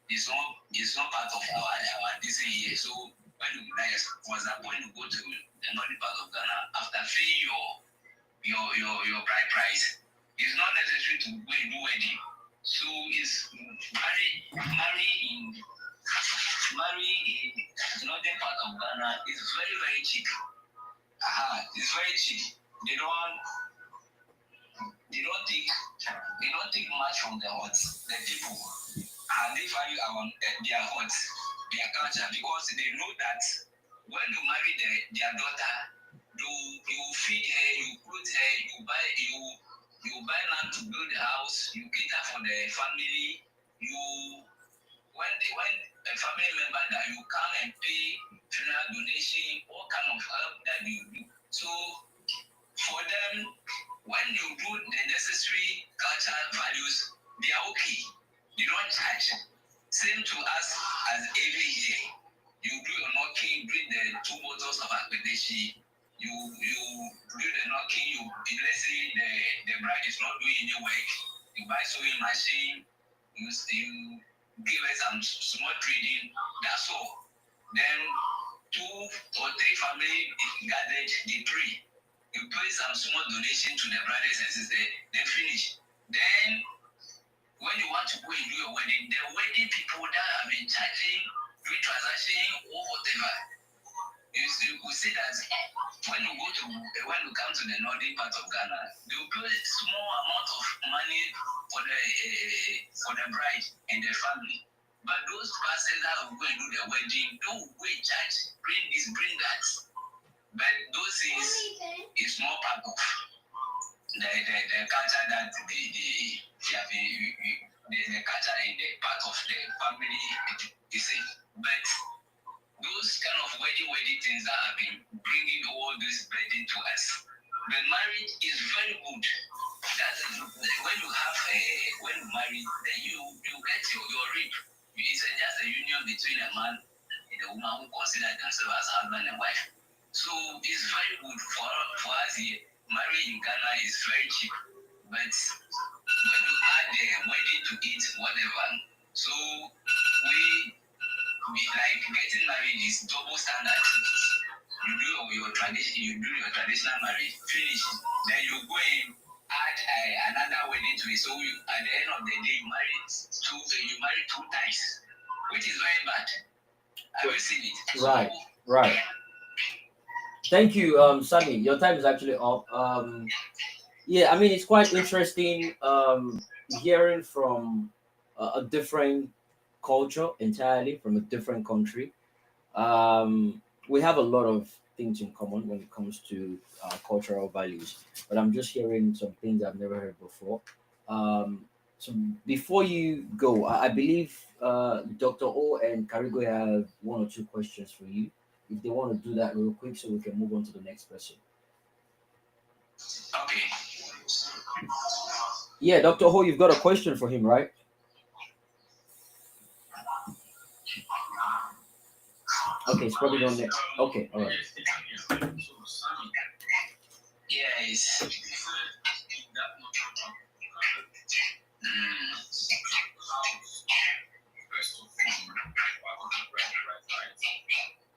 It's not part of our this year. So when you for example, when you go to the northern part of Ghana, after paying your bride price, it's not necessary to go and do wedding. So it's marry in northern part of Ghana is very very cheap. It's very cheap. They don't take much from the people. And they value their hearts, their culture, because they know that when you marry their daughter, you feed her, you clothe her, you buy land to build a house, you cater for the family, when a family member that you come and pay funeral donation, all kind of help that you do. So for them, when you do the necessary cultural values, they are okay. You don't charge. Same to us as every year. You do your knocking, bring the 2 bottles of akpedeshi. You do the knocking. Let's say the bride is not doing any work. You buy sewing machine. You give her some small trading. That's all. Then 2 or 3 family gathered. They pray. You pay some small donation to the brothers and sisters. They finish. Then when you want to go and do your wedding, the wedding people that have been charging, doing transaction or whatever, you will see that when you come to the northern part of Ghana, they will pay a small amount of money for the bride and the family. But those persons that will go and do the wedding, they will go and charge, bring this, bring that. But those things is more part of the culture that the culture in the part of the family is it. But those kind of wedding things that have been bringing all this burden to us. The marriage is very good. That is when you marry, then you get your ring. It's just a union between a man and a woman who consider themselves as husband and wife. So it's very good for us here. Marriage in Ghana is very cheap, but when you add the wedding to it, whatever, so we like getting married is double standard. You do your traditional marriage, finish, then you go and add another wedding to it. So at the end of the day, you marry 2 times, which is very bad. Have you seen it? Right. Thank you, Sammy. Your time is actually up. Yeah, I mean, it's quite interesting hearing from a different culture entirely, from a different country. We have a lot of things in common when it comes to cultural values, but I'm just hearing some things I've never heard before. So before you go, I believe Dr. O and Karigo have 1 or 2 questions for you. If they want to do that real quick so we can move on to the next person. Okay. Yeah, Dr. Ho, you've got a question for him, right? Okay, it's probably on there. Okay, all right. Yes.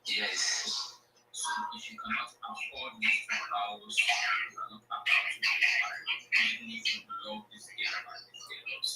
Yes. So if you cannot afford this house, you cannot afford to buy. Even if you love this girl and this girl loves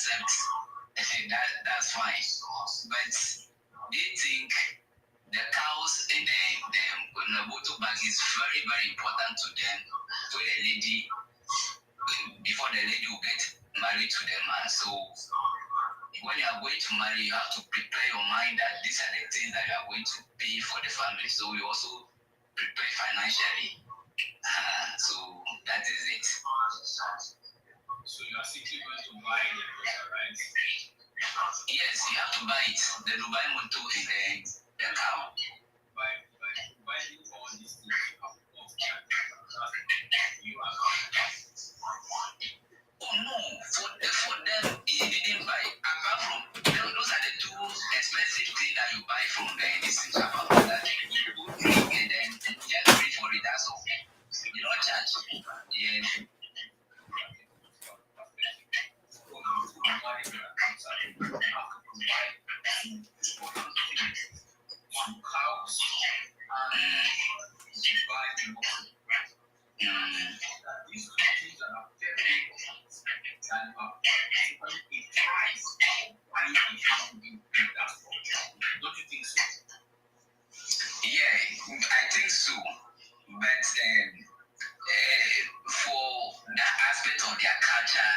accept, that's fine. But do you think the cows in the motor bag is very, very important to them, to the lady, before the lady will get married to the man? So when you are going to marry, you have to prepare your mind that these are the things that you are going to pay for the family. So you also prepare financially. So that is it. So you are simply going to buy the product, right? Yes, you have to buy it. The Dubai motor and the cow. By buying all these things, you have you are. Oh no, for them, he didn't buy. Apart from those are the two expensive things that you buy from this thing. Apart from that, you go drink and then just pay for it. That's all. You don't charge. Yeah. Cows these two things are very don't you think so? Yeah, I think so. But for that aspect of their culture,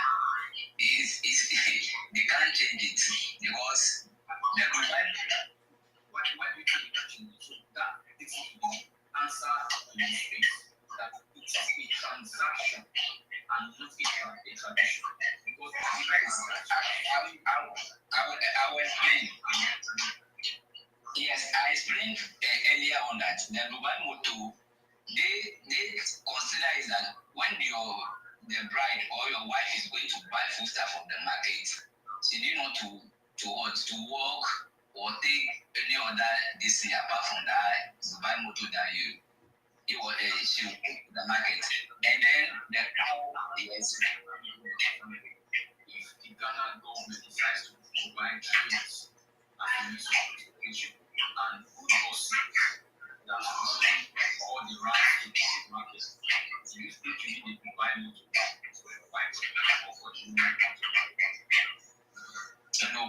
is they can't change it because the what do you think that change it? So that this is the answer to the space that it's a transaction and not a tradition. Because I will explain. Yes, I explained earlier on that the Dubai motto, they consider is that when the bride or your wife is going to buy food stuff from the market, she need not to work or take any other this thing apart from that Dubai motto that she will go to the market. And then the cow, yes. If the Ghana government decides to provide trains as a means of transportation and food buses that are running all the rights to the market, do you think you need to buy motor for your wife or for the woman? No,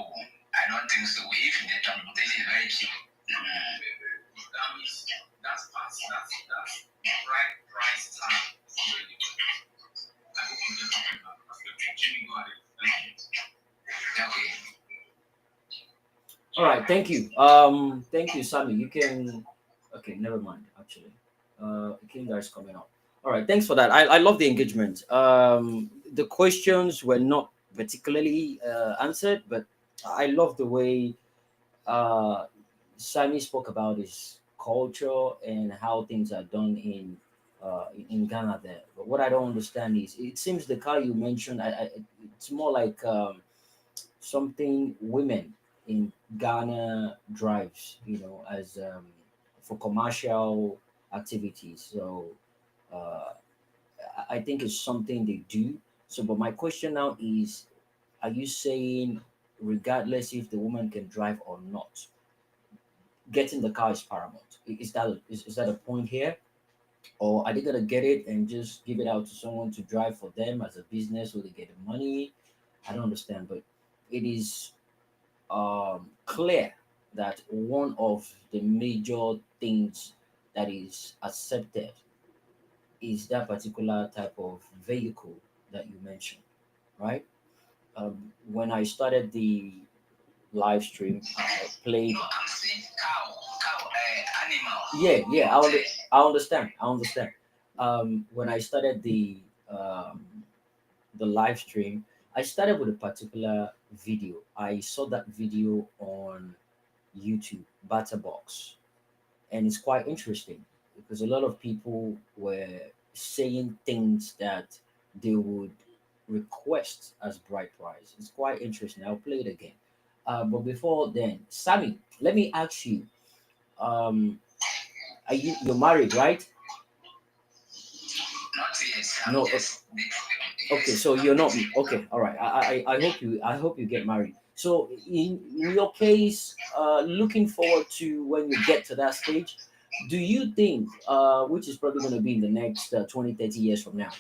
I don't think so. If the transportation is very cheap, that means that's right price tag already. I hope you get something from that perspective. Jimmy, go ahead. Thank you. Okay. All right, thank you. Thank you, Sammy. You can. Okay, never mind. Actually, Kinga is coming up. All right, thanks for that. I love the engagement. The questions were not particularly answered, but I love the way Sammy spoke about his culture and how things are done in Ghana there. But what I don't understand is it seems the car you mentioned, it's more like something women in Ghana drives, as for commercial activities. So I think it's something they do. So, but my question now is, are you saying regardless if the woman can drive or not, getting the car is paramount? Is that a point here? Or are they gonna get it and just give it out to someone to drive for them as a business so they get the money? I don't understand, but it is clear that one of the major things that is accepted is that particular type of vehicle that you mentioned, right? When I started the live stream, I played. No, I'm saying cow, animal. Yeah, I understand. I understand. When I started the live stream, I started with a particular video. I saw that video on YouTube, Batterbox, and it's quite interesting because a lot of people were saying things that they would request as bride price. It's quite interesting. I'll play it again. But before then, Sammy, let me ask you: you're married, right? Not yet. I'm No. just Okay, so you're not okay. All right. I hope you get married. So in your case, looking forward to when you get to that stage, do you think, which is probably going to be in the next 20, 30 years from now,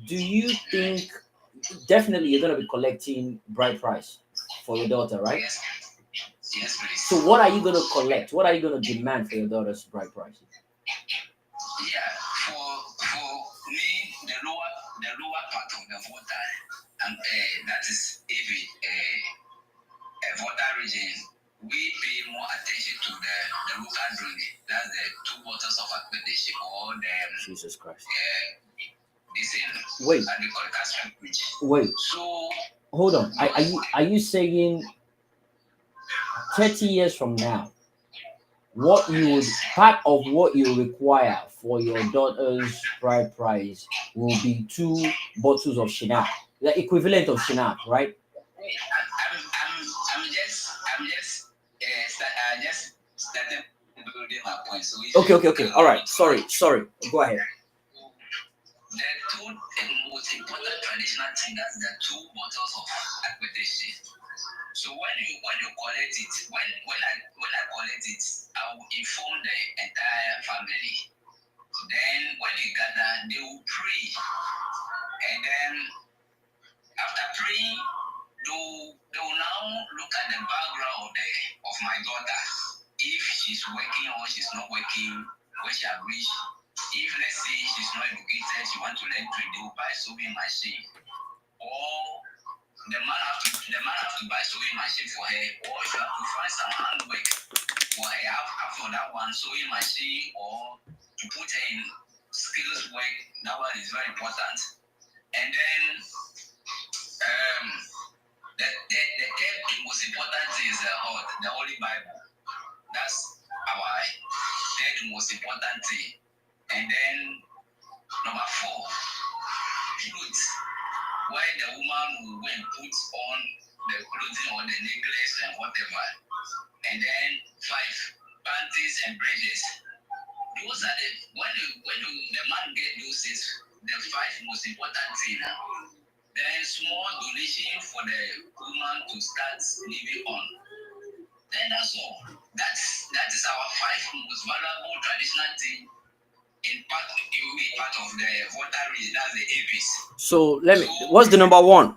do you think definitely you're gonna be collecting bride price for your daughter, right? Yes, yes, please. So what are you gonna collect? What are you gonna demand for your daughter's bride price? Yeah, for me, the lower part of the water, and that is even a water region, we pay more attention to the local drink. That's the 2 bottles of accommodation or the Jesus Christ. This in Wait. Bridge. Wait. So Hold on. Are you saying 30 years from now, what you would part of what you require for your daughter's bride price will be 2 bottles of Shinap, the equivalent of Shinap, right? I'm just starting building my point. So Okay. All right. Sorry. Go ahead. The 2 most important traditional thing, that's the 2 bottles of accommodation. So when you collect it, when I collect it, I will inform the entire family. Then when they gather, they will pray, and then after praying, they will now look at the background of my daughter. If she's working or she's not working, where she has reached. If let's say she's not educated, she wants to learn to do buy sewing machine, or the man have to buy sewing machine for her, or you have to find some handwork for her after that one sewing machine, or to put her in skills work. That one is very important. And then the third most important thing is the Holy Bible. That's our third most important thing. And then number 4, clothes. Why the woman will go and put on the clothing or the necklace and whatever. And then 5, panties and bracelets. Those are when the man get those things, the 5 most important things. Then small donation for the woman to start living on. Then that's all. That is our 5 most valuable traditional thing in part of the water region. That's the APs. So what's the number 1?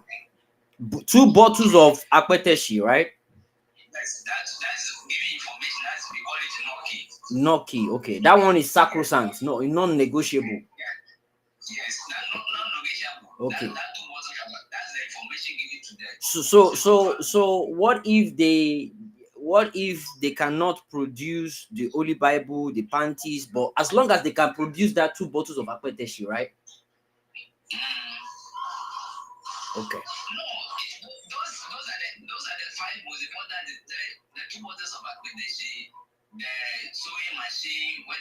2 bottles of Akweteshi, right? That's giving information. That's we call it Noki. Okay, that one is sacrosanct. No, non-negotiable. Yes, non-negotiable. Okay. That's the information given to them. So what if they cannot produce the Holy Bible, the panties, but as long as they can produce that 2 bottles of Akweteshi, right? Okay. No, those are the 5 most important. The 2 bottles of Akweteshi, the sewing machine. My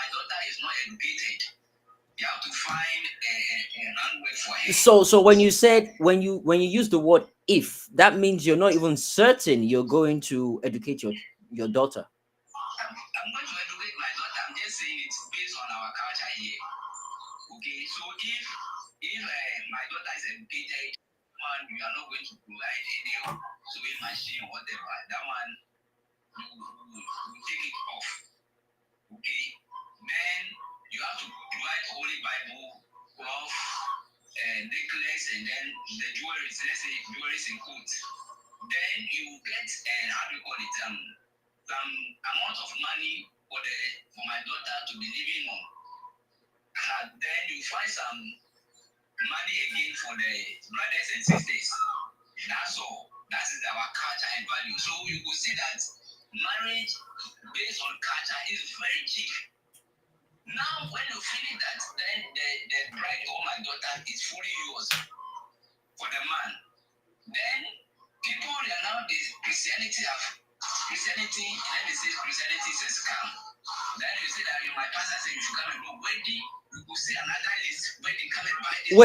daughter is not educated, you have to find a handwork for her. So when you said when you use the word if, that means you're not even certain you're going to educate your daughter. I'm going to educate my daughter. I'm just saying it's based on our culture here. Okay, so if my daughter is educated, you are not going to provide any sewing machine or whatever. That one you take it off. Okay, then you have to provide Holy Bible, cloth, necklace, and then the jewelry. Let's say jewelry in coat. Then you get how do you call it? Some amount of money for my daughter to be living on. Then you find some money again for the brothers and sisters. That's all. That is our culture and value. So you could see that marriage based on culture is very cheap. Now, when you finish that, then the bride or my daughter is fully yours for the man. Then people nowadays Christianity, let me say Christianity is a scam. Then you say that my pastor said you should come and do wedding. You could see another list wedding come and buy this.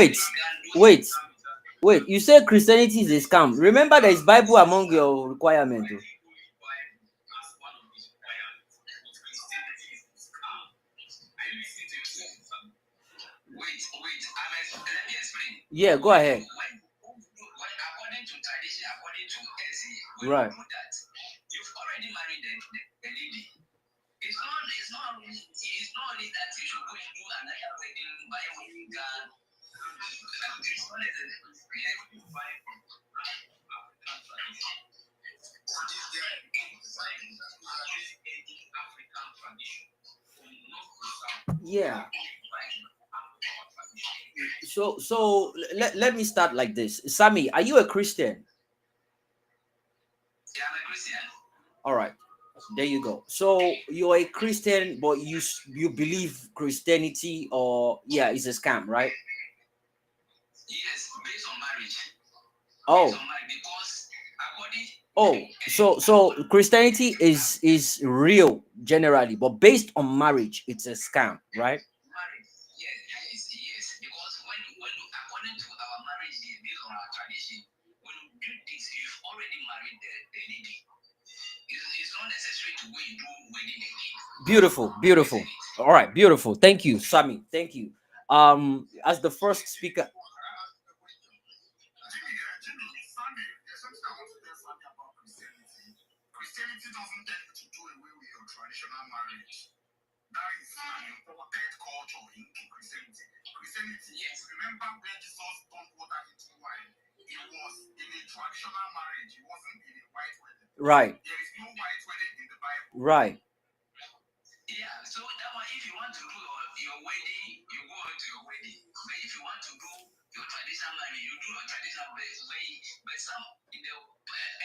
Wait, you say Christianity is a scam. Remember there is Bible among your requirements. Let me explain. Yeah, go ahead. According to tradition, according to SE, right. Do that, you've already married the lady. It's not only that you should go and do another wedding, buy Yeah. So let me start like this. Sammy, are you a Christian? Yeah, I'm a Christian. All right. There you go. So you're a Christian, but you believe Christianity, or yeah, it's a scam, right? Yes, based on marriage. Oh. Based on marriage, because according. Oh, so Christianity is real generally, but based on marriage, it's a scam, right? Marriage, yes. Because when according to our marriage, based on our tradition, when you do this, you've already married the lady. It's not necessary to go and do wedding again. Beautiful. All right, beautiful. Thank you, Sammy. Thank you. As the first speaker. Christianity doesn't tell you to do away with your traditional marriage. That is an important culture into Christianity. Christianity, yes. Remember when Jesus turned water into wine? It was in a traditional marriage. It wasn't in a white wedding. Right. There is no white wedding in the Bible. Right. Yeah, so that one, if you want to do your wedding, you go to your wedding. But if you want to do your traditional marriage, you do your traditional way. But some in the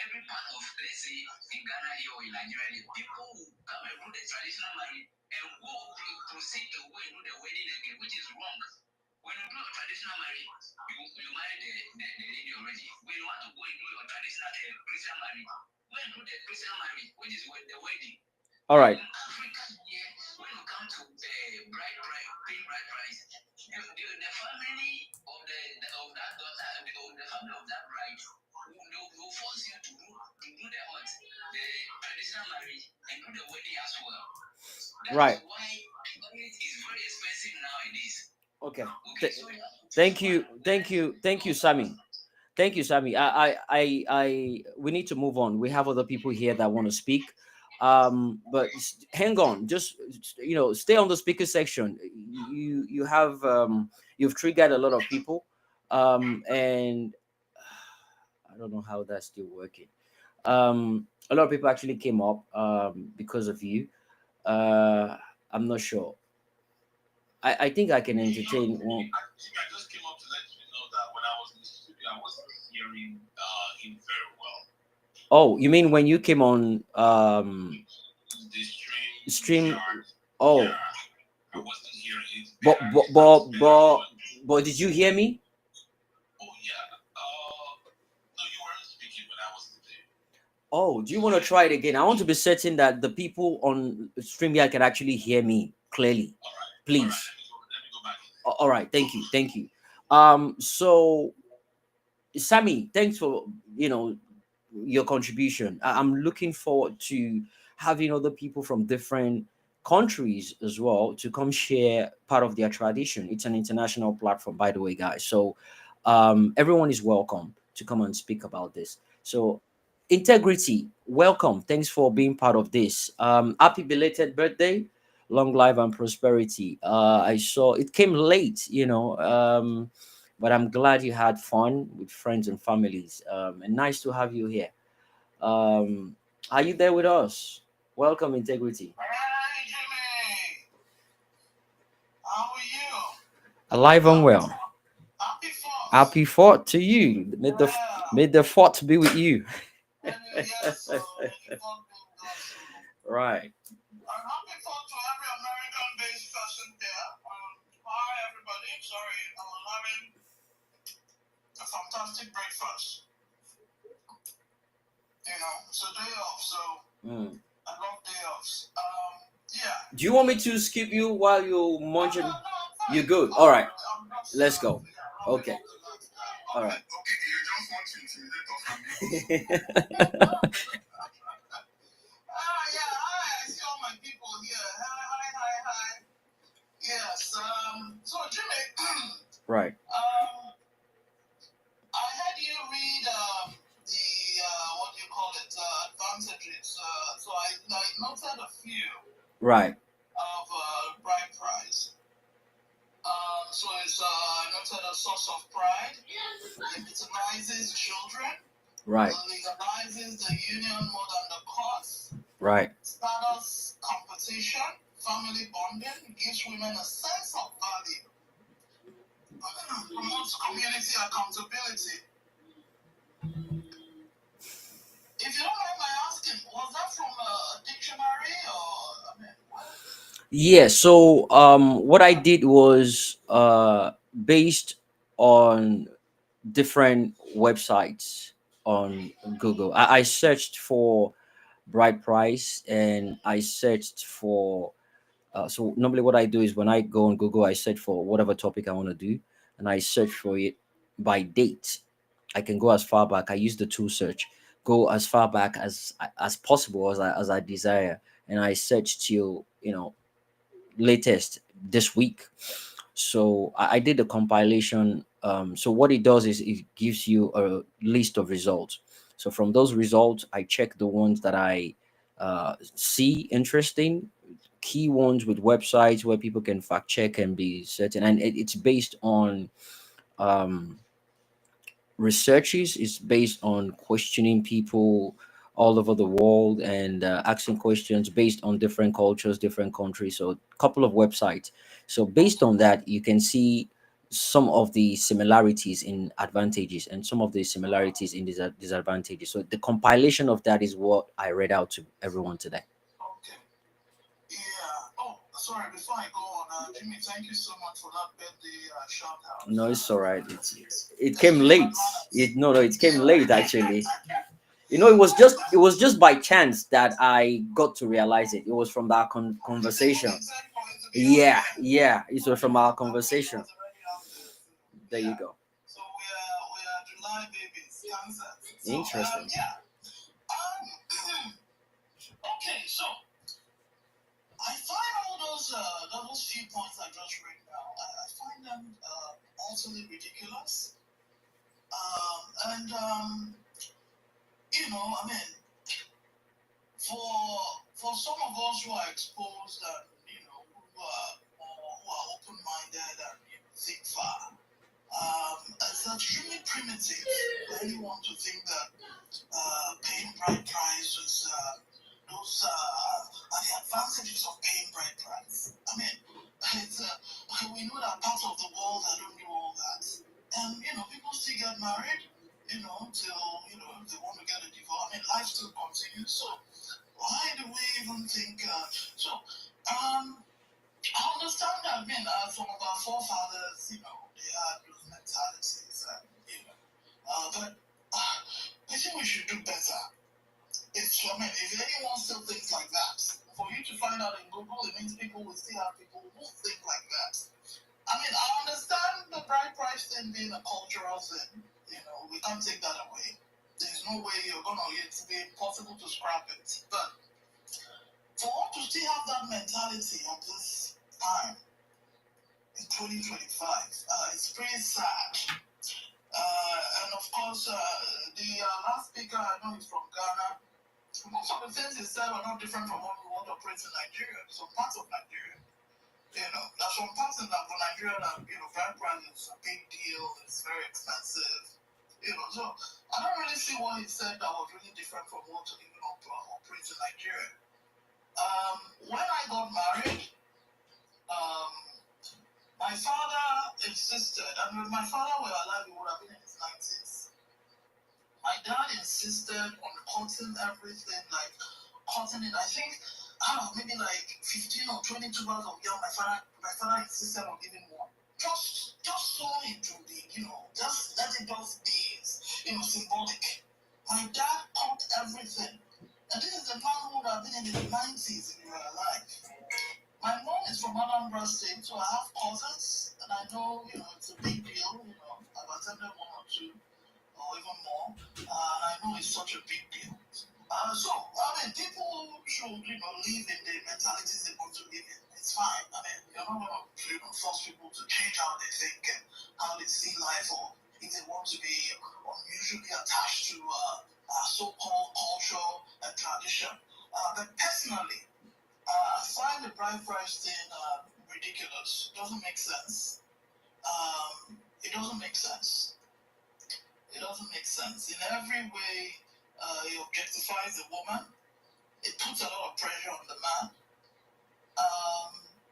every part of, let's say, in Ghana here or in Nigeria, people who come and do the traditional marriage and go proceed to go and do the wedding again, which is wrong. When you do your traditional marriage, you marry the lady already. When you want to go and do your traditional Christian marriage, go and do the Christian marriage, which is the wedding. All right. In Africa here, when you come to paying bride price, the family of that daughter, the family of that bride, will force you to do the traditional marriage and do the wedding as well. That is why marriage is very expensive nowadays. Okay. Thank you, Sammy. Thank you, Sammy. We need to move on. We have other people here that want to speak. But hang on, just stay on the speaker section. You have you've triggered a lot of people, and I don't know how that's still working. A lot of people actually came up because of you. I'm not sure. I think I can entertain one. I just came up to let you know that when I was in the studio, I wasn't hearing him very well. Oh, you mean when you came on The stream? chart, Oh, yeah, I wasn't hearing it. but did you hear me? Oh yeah. No, you weren't speaking when I wasn't there. Oh, do you want to try it again? I want to be certain that the people on StreamYard can actually hear me clearly. All right. Please. All right, let me go back. All right. Thank you. So Sammy, thanks for your contribution. I'm looking forward to having other people from different countries as well to come share part of their tradition. It's an international platform, by the way, guys. So everyone is welcome to come and speak about this. So Integrity, welcome. Thanks for being part of this. Happy belated birthday, long life and prosperity. I saw it came late, but I'm glad you had fun with friends and families. And nice to have you here. Are you there with us? Welcome, Integrity. Hi, Jimmy. How are you? Alive and well. Happy 4th. Happy 4th to you. May the 4th be with you. Yes, Right. I'm happy for to every American-based person here. Hi, everybody. Sorry, I was having a fantastic breakfast. It's a day off, so I love day offs. Yeah. Do you want me to skip you while you're munching? No, you're good. All right. Let's go. Okay. All right. Okay, you just want to intimidate us. Yeah, hi, I see all my people here. Hi. Yes, so Jimmy. Right. I had you read the, what do you call it, advantages. So I noted a few. Right. Of bride price. So it's noted a source of pride. It legitimizes children. Right. Legalizes the union more than the cost. Right. Status competition, family bonding, gives women a sense of value, promotes community accountability. If you don't mind my asking, was that from a dictionary or, I mean, what? Yeah, so what I did was based on different websites on Google. I searched for bride price, and I searched for so normally what I do is when I go on Google, I search for whatever topic I want to do, and I search for it by date. I can go as far back. I use the tool search. Go as far back as possible as I desire, and I search till latest this week. So I did a compilation. So what it does is it gives you a list of results. So from those results, I check the ones that I see interesting, key ones with websites where people can fact check and be certain. And it's based on um, researches. It's based on questioning people all over the world and asking questions based on different cultures, different countries. So a couple of websites. So based on that, you can see some of the similarities in advantages and some of the similarities in disadvantages. So the compilation of that is what I read out to everyone today. Okay. Yeah. Oh, sorry, before I go on, Jimmy, thank you so much for that birthday shout out. No, it's all right. It came late. It came late actually. It was just by chance that I got to realize it. It was from that conversation. Yeah, it was from our conversation. There you go. So we are July babies, Cancer. So, Interesting. yeah. Okay, so I find all those few points I just read now. I find them utterly ridiculous. And I mean, for some of us who are exposed and who are open-minded and think far, it's extremely primitive for anyone to think that paying bride price was those are the advantages of paying bride price. I mean, it's we know that parts of the world that don't do all that, and people still get married, till if they want to get a divorce. I mean, life still continues. So why do we even think? I understand that. I mean, some of our forefathers, they had those mentalities, but I think we should do better. If anyone still thinks like that, for you to find out in Google, it means people will still have people who think like that. I mean, I understand the bride price thing being a cultural thing. We can't take that away. There's no way it's be impossible to scrap it. But for us to still have that mentality at this time in 2025, it's pretty sad. And of course, the last speaker, I know he's from Ghana. Most of the things he said are not different from what operates in Nigeria. Some parts of Nigeria, there's some parts in Nigeria that brand price is a big deal. It's very expensive. So I don't really see what he said that was really different from what operates in Nigeria. When I got married, my father insisted, and if my father were alive, he would have been in his 90s. My dad insisted on cutting everything, like cutting it. I think, maybe like 15 or 22 hours of yam. My father insisted on giving more. Just so it to be, just let it just be, symbolic. My dad cut everything. And this is a man who would have been in his 90s if he were alive. My mom is from Anambra State, so I have cousins, and I know, it's a big deal. I've attended one or two, or even more, and I know it's such a big deal. So, I mean, people should, live in the mentalities they want to live in. It's fine. I mean, you're not going to force people to change how they think and how they see life, or if they want to be unusually attached to so-called culture and tradition. But personally, I find the bride price thing ridiculous. It doesn't make sense. It doesn't make sense. It doesn't make sense. In every way, it objectifies the woman. It puts a lot of pressure on the man.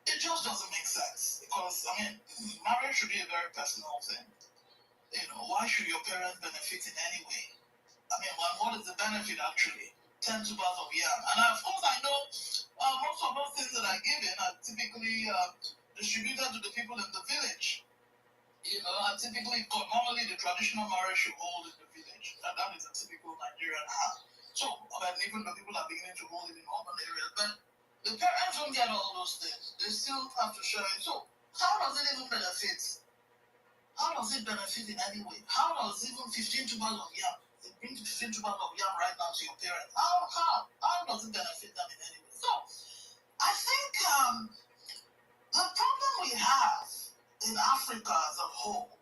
It just doesn't make sense because marriage should be a very personal thing. Why should your parents benefit in any way? What is the benefit actually? 10 tubers of yam. And of course, I know most of those things that are given are typically distributed to the people in the village. And typically, normally the traditional marriage should hold in the village. And that is a typical Nigerian house. So, even though people are beginning to hold it in urban areas, but the parents don't get all those things. They still have to share it. So, how does it even benefit? How does it benefit in any way? How does even 15 tubers of yam, bring 15 tubers of yam right now to your parents? How does it benefit them in any way? So, I think the problem we have in Africa as a whole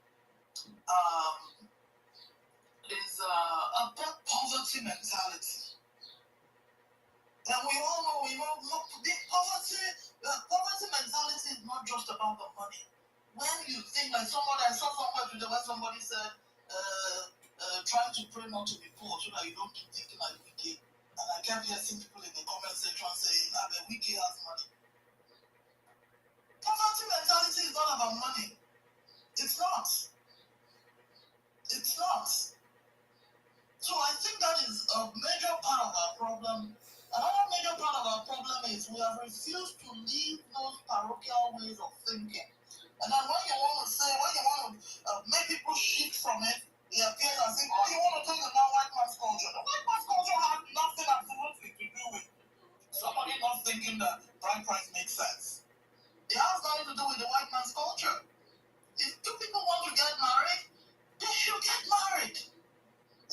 is a big poverty mentality. And we all know, the poverty mentality is not just about the money. When you think like I saw somewhere today where somebody said, try to pray not to be poor so that you don't keep thinking like Wiki. And I kept hearing people in the comment section saying that the Wiki has money. Poverty mentality is not about money. It's not. It's not. So I think that is a major part of our problem. Another major part of our problem is we have refused to leave those parochial ways of thinking. And then when you want to make people shift from it, they appear as if, you want to take the white man's culture. The white man's culture has nothing absolutely to do with somebody not thinking that bride price makes sense. It has nothing to do with the white man's culture. If two people want to get married, they should get married.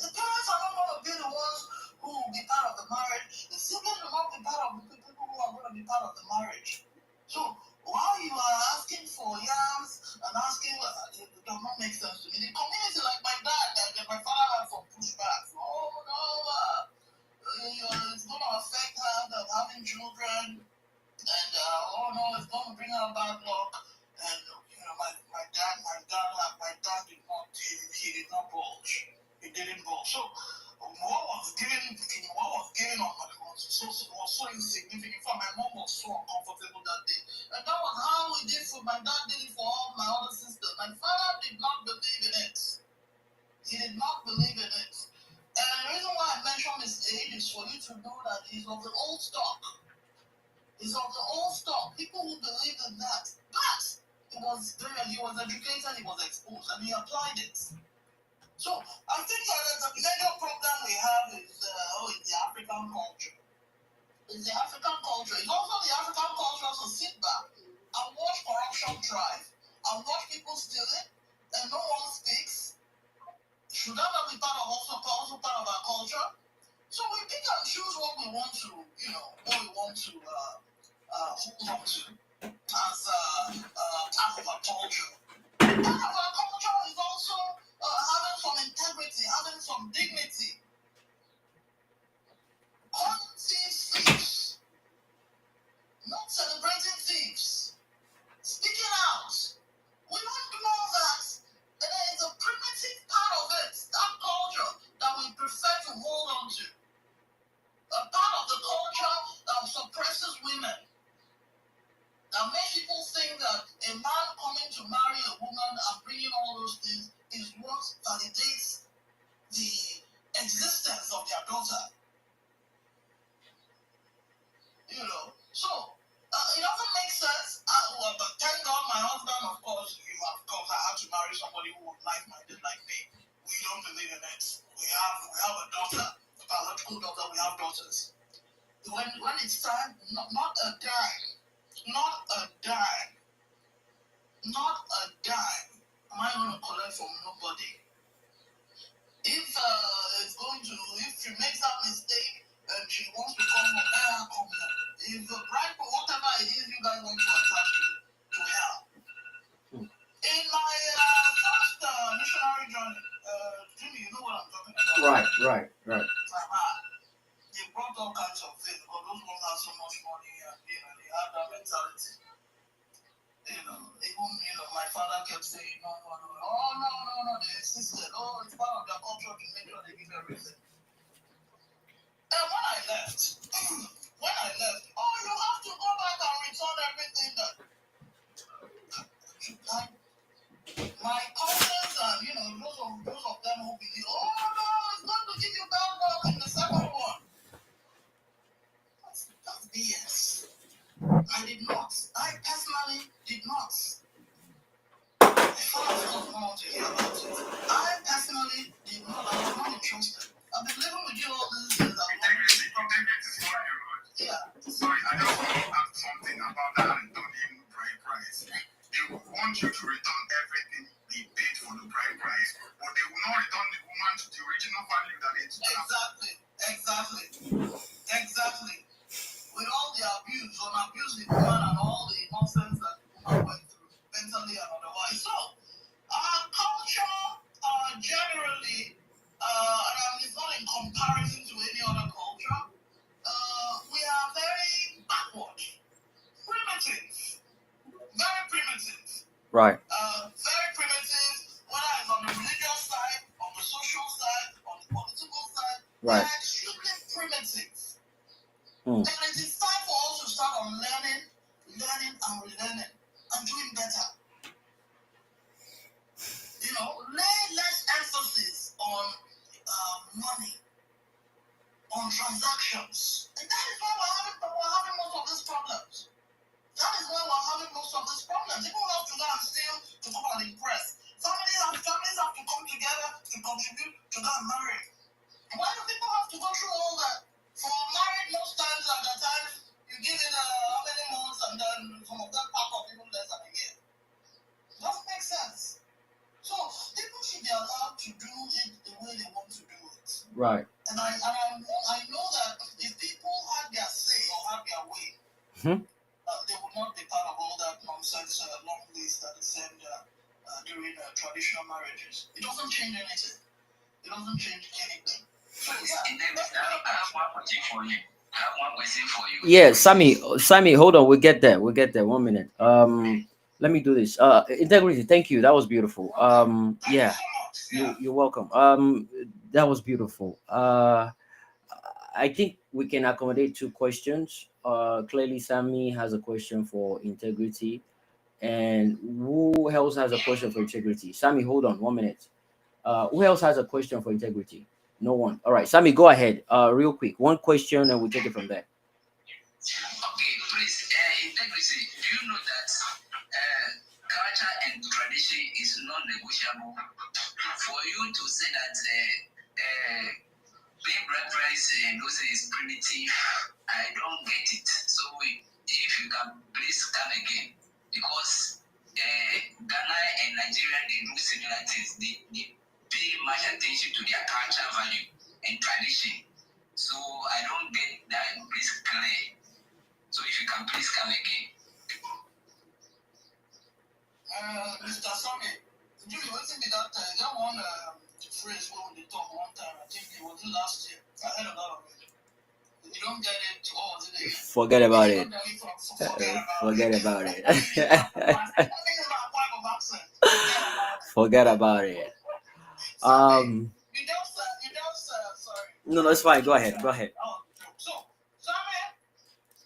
The parents are not going to be the ones who will be part of the marriage. The siblings will not be part of the people who are going to be part of the marriage. So while you are asking for yams and asking, it does not make sense to me. The community, like my dad, my father had some pushbacks. Oh no, it's going to affect her having children, and it's going to bring her bad luck. And my dad did not bulge. He didn't bulge. So what was given on my was so insignificant. In fact, my mom was so uncomfortable that day. And that was how we did for my dad did it for all my other sisters. My father did not believe in it. He did not believe in it. And the reason why I mention his age is for you to know that he's of the old stock. He's of the old stock. People who believe in that. But he was educated, he was exposed, and he applied it. So I think that the major problem we have is the African culture. It's the African culture. It's also the African culture to sit back and watch corruption thrive and watch people steal it and no one speaks. Should that not be also part of our culture? So we pick and choose what we want to, hold on to as part of our culture. Part of our culture is also having some integrity, having some dignity. Calling thieves, not celebrating thieves, speaking out. We don't know that there is a primitive part of it, that culture that we prefer to hold on to. A part of the culture that suppresses women. That makes people think that a man coming to marry a woman and bringing all those things is what validates the existence of their daughter. So it doesn't make sense. But thank God my husband, of course, I had to marry somebody who was like-minded like me. We don't believe in it. We have a daughter, a biological daughter. We have daughters. When it's time, not a dime. Not a dime am I going to collect from nobody. If she makes that mistake and she wants to come home, let her come home. If the bride, whatever it is you guys want to attach to hell. In my first missionary journey, Jimmy, you know what I'm talking about. Right. They brought all kinds of things, but those ones have so much money and they have that mentality. Even my father kept saying, no, they insisted, it's part of their culture to make sure they give everything. And when I left, you have to go back and return Right. Very primitive, whether it's on the religious side, on the social side, on the political side. Right. They're extremely primitive. Hmm. And it is time for us to start on learning and relearning and doing better. You know, lay less emphasis on money, on transactions. And that is why we're having most of these problems. That is why we're having most of these problems. People have to go and steal to go and impress. Families have to come together to contribute to that marriage. Why do people have to go through all that? For marriage, most times at the time, you give it how many months and then some of them pack up even less than a year. Doesn't make sense. So people should be allowed to do it the way they want to do it. Right. And I know that if people had their say or had their way, they would not be part of all that nonsense long list that is sent during traditional marriages. It doesn't change anything. It doesn't change anything. So, I have one question for you. Yeah, Sammy, hold on. We'll get there. 1 minute. Let me do this. Integrity. Thank you. That was beautiful. Yeah, you're welcome. That was beautiful. I think we can accommodate 2 questions. Clearly, Sammy has a question for integrity, and who else has a question for integrity? Sammy, hold on 1 minute. Who else has a question for integrity? No one. All right, Sammy, go ahead. Real quick, 1 question, and we'll take it from there. Okay, please, integrity. Do you know that culture and tradition is non-negotiable? For you to say that being breakfast is primitive, I don't get it. So if you can please come again, because Ghana and Nigeria, they do similar things. They pay much attention to their culture value and tradition. So I don't get that. Please clear. So if you can please come again. Mr. Sammy, do you think that one phrase when we talk one time, I think it was last year. I heard a lot of it. You don't get it, what was it again? Forget about it. Forget about it. Forget about it. No, it's fine. Go ahead. So, Sammy,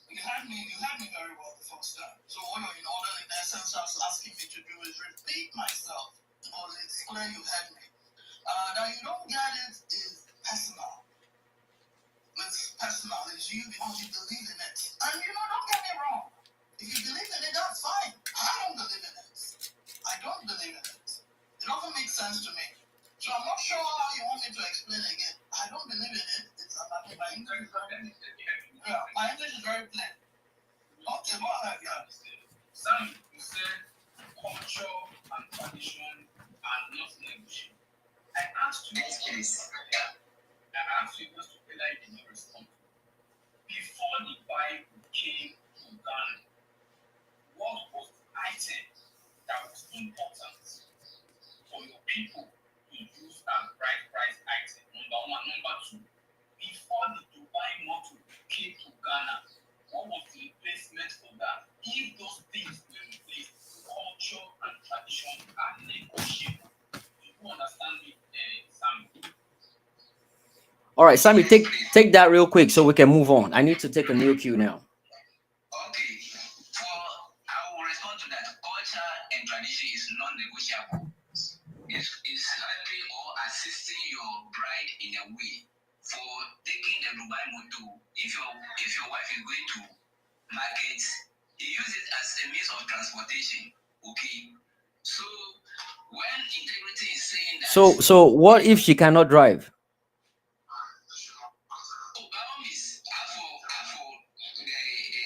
you had me very well the first time. So what you're in order, in essence, asking me to do is repeat myself, because it's clear you had me. Now you don't get it is personal. It's personal. It's you because you believe in it. And don't get me wrong. If you believe in it, that's fine. I don't believe in it. It doesn't make sense to me. So I'm not sure how you want me to explain it again. I don't believe in it. My English is very plain. Okay, go ahead. Sam, you said culture and tradition are not negotiable. I asked you just to whether you did not respond. Before the Bible came to Ghana, what was the item that was important for your people to use as bright price item? Number 1. Number 2, before the Dubai motor came to Ghana, what was the replacement for that? If those things were replaced, culture and tradition are negotiable. Do you understand me, Sammy? All right, Sammy, take that real quick so we can move on. I need to take a new cue now. Okay, I will respond to that. Culture and tradition is non-negotiable. It's helping or assisting your bride in a way for taking the Dubai motor. If your wife is going to market, you use it as a means of transportation. Okay, so when integrity is saying that. So what if she cannot drive?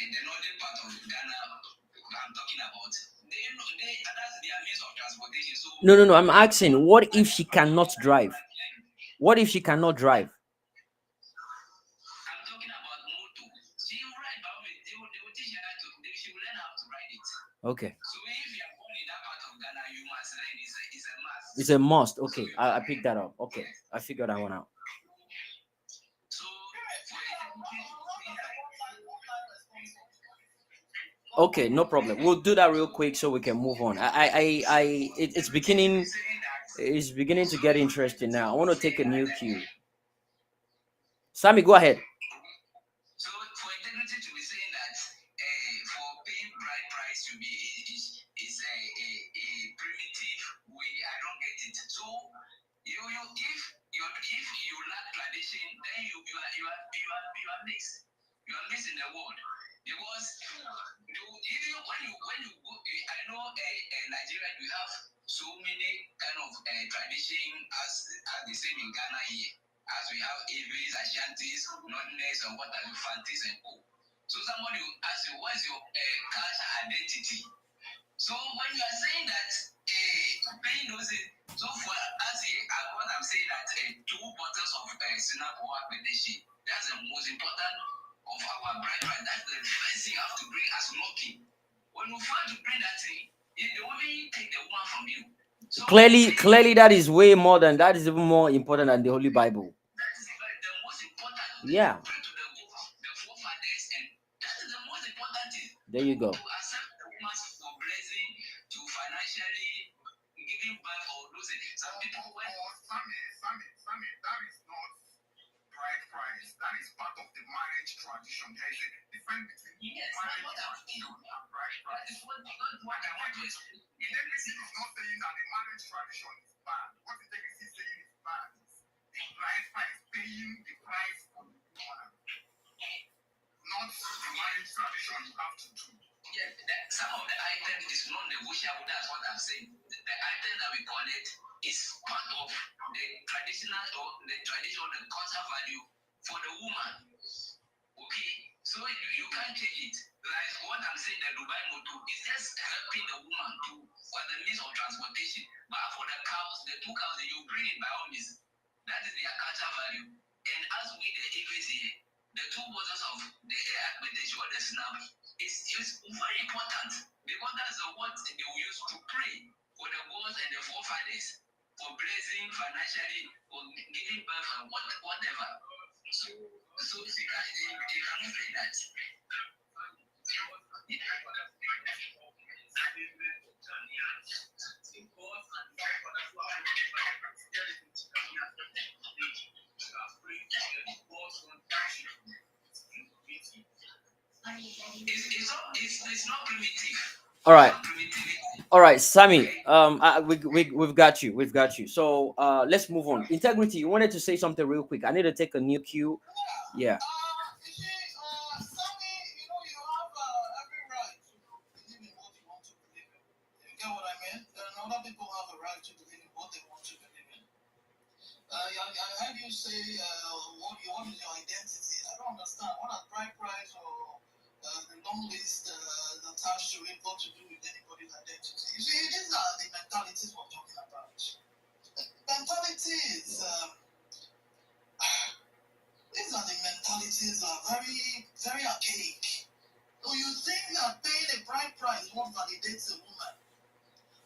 The northern part of Ghana I'm talking about, that's their means of transportation. So No. I'm asking, what if she cannot drive? What if she cannot drive? I'm talking about motor. She will ride, but they will teach her she will learn how to ride it. Okay. So if you are born in that part of Ghana, you must learn. It's a must. It's a must. Okay, I picked that up. Okay, I figured that one out. Okay, no problem. We'll do that real quick so we can move on. It's beginning to get interesting now. I want to take a new cue. Sammy, go ahead. So for integrity to be saying that for paying bride price to be is a primitive way, I don't get it. So you if you lack tradition, then you are mixed. You are mixed in the world because even when you go, I know Nigeria, you have so many kind of tradition as the same in Ghana here. As we have Avis, Ashantis, Nordness, and what are the Fantis and Co. So somebody will ask you, what's your culture identity? So when you are saying that, paying those, so for us here, what I'm saying that 2 bottles of Sinap or Akbedeshi, that's the most important of our bride price. That's the first thing you have to bring as knocking. When you fail to bring that thing, they will only take the woman from you. So Clearly, that is way more than that. Is even more important than the Holy Bible. that is the most important. Yeah. Pray to the forefathers, and that is the most important thing. There you go. To accept the woman for blessing, to financially giving birth or those things. Some people when Sammy, that is not bride price. That is part of the marriage tradition. There is a difference between marriage tradition and bride price. That is what I want to explain. Integrity is not saying that the marriage tradition is bad. What integrity is saying is bad is the bride price, paying the price for the woman, not the marriage tradition you have to do. Yeah, some of the items is non-negotiable. That's what I'm saying. The item that we collect is part of the traditional or the traditional, the cultural value for the woman. Okay, so you can't change it. Like what I'm saying, the Dubai Moto is just helping the woman to for the means of transportation. But for the cows, the 2 cows that you bring in by all means, that is their cultural value. And as we the AVC, the 2 bottles of the Akbedeshi or the Snap is very important because that's the what they will use to pray for the gods and the forefathers for blessing financially or giving birth and whatever. So they cannot say that. It's not primitive. All right, Sammy. We've got you. We've got you. So let's move on. Integrity. You wanted to say something real quick. I need to take a new cue. Yeah. Other people have a right to believe in what they want to believe in. I heard you say, what is your identity? I don't understand. What are bride price or the long list attached to it got to do with anybody's identity? You see, these are the mentalities we're talking about. Mentalities, these are the mentalities that are very, very archaic. So you think that paying a bride price won't validate a woman?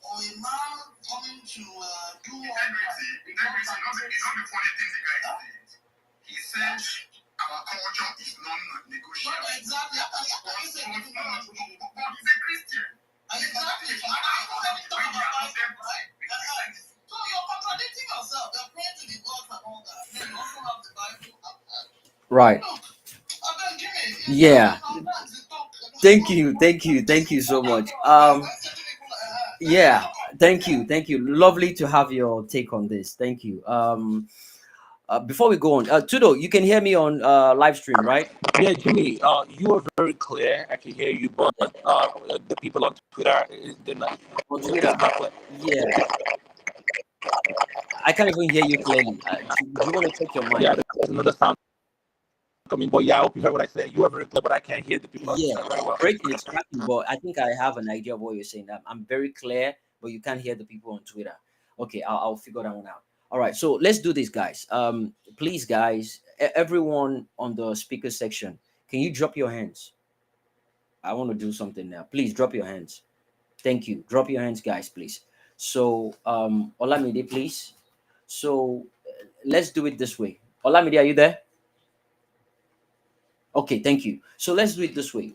Or a man coming to do integrity, not the funny thing the guy did. He said our culture is non-negotiable. Exactly. But he's a Christian. Exactly. So you're contradicting yourself. You're praying to the gods and all that. Then you also have the Bible. Right. Yeah. Thank you so much. Yeah, thank you. Lovely to have your take on this. Thank you. Before we go on, Tudo, you can hear me on live stream, right? Yeah, Jimmy, you are very clear. I can hear you, but the people on Twitter, they're not. On Twitter, yeah. I can't even hear you clearly. Do you want to check your mic? Yeah, there's another sound coming. But yeah, I hope you heard what I said. You are very clear, but I can't hear the people. Yeah, breaking is cracking, but I think I have an idea of what you're saying. I'm very clear, but you can't hear the people on Twitter. Okay, I'll figure that one out. All right, so let's do this, guys. Please, guys, everyone on the speaker section, can you drop your hands? I want to do something now. Please drop your hands. Thank you. Drop your hands, guys, please. So, Olamide, please. So, let's do it this way. Olamide, are you there? Okay, thank you. So let's do it this way.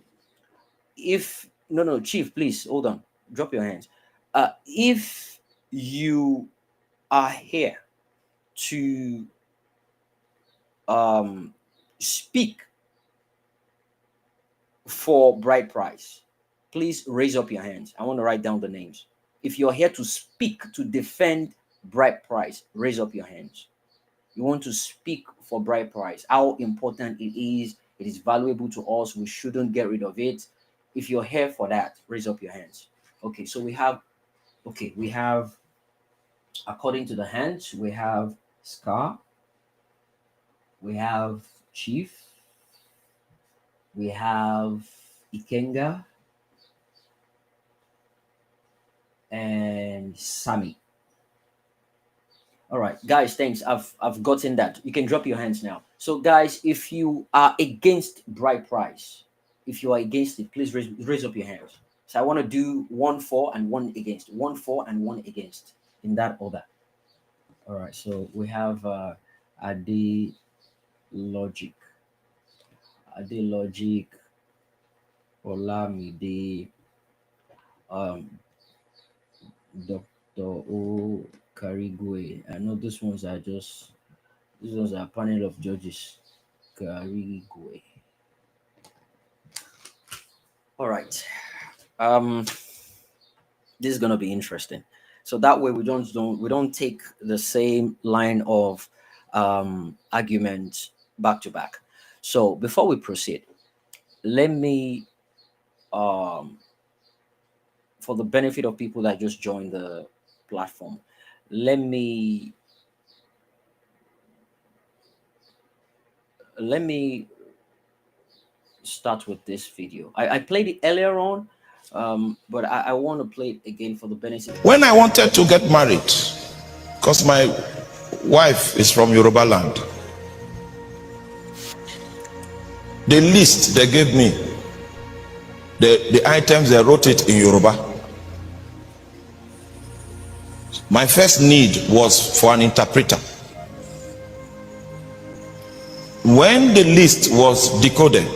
If No, Chief, please hold on. Drop your hands. If you are here to speak for bride price, please raise up your hands. I want to write down the names. If you're here to speak to defend bride price, raise up your hands. You want to speak for bride price, how important it is valuable to us, we shouldn't get rid of it. If you're here for that, raise up your hands. Okay, so we have according to the hands, we have Scar, we have Chief, we have Ikenga, and Sammy. All right, guys, thanks. I've gotten that. You can drop your hands now. So, guys, if you are against bride price, if you are against it, please raise up your hands. So I want to do 1 for and 1 against, 1 for and 1 against, in that order. All right, so we have Ade Logic, Olamide, Dr. O Karigwe. I know these ones are a panel of judges. Karigwe. All right. This is gonna be interesting. So that way we don't take the same line of argument back to back. So before we proceed, let me for the benefit of people that just joined the platform, let me start with this video. I played it earlier on, but I want to play it again for the benefit. When I wanted to get married, because my wife is from Yoruba land, the list they gave me, the items, they wrote it in Yoruba. My first need was for an interpreter. When the list was decoded,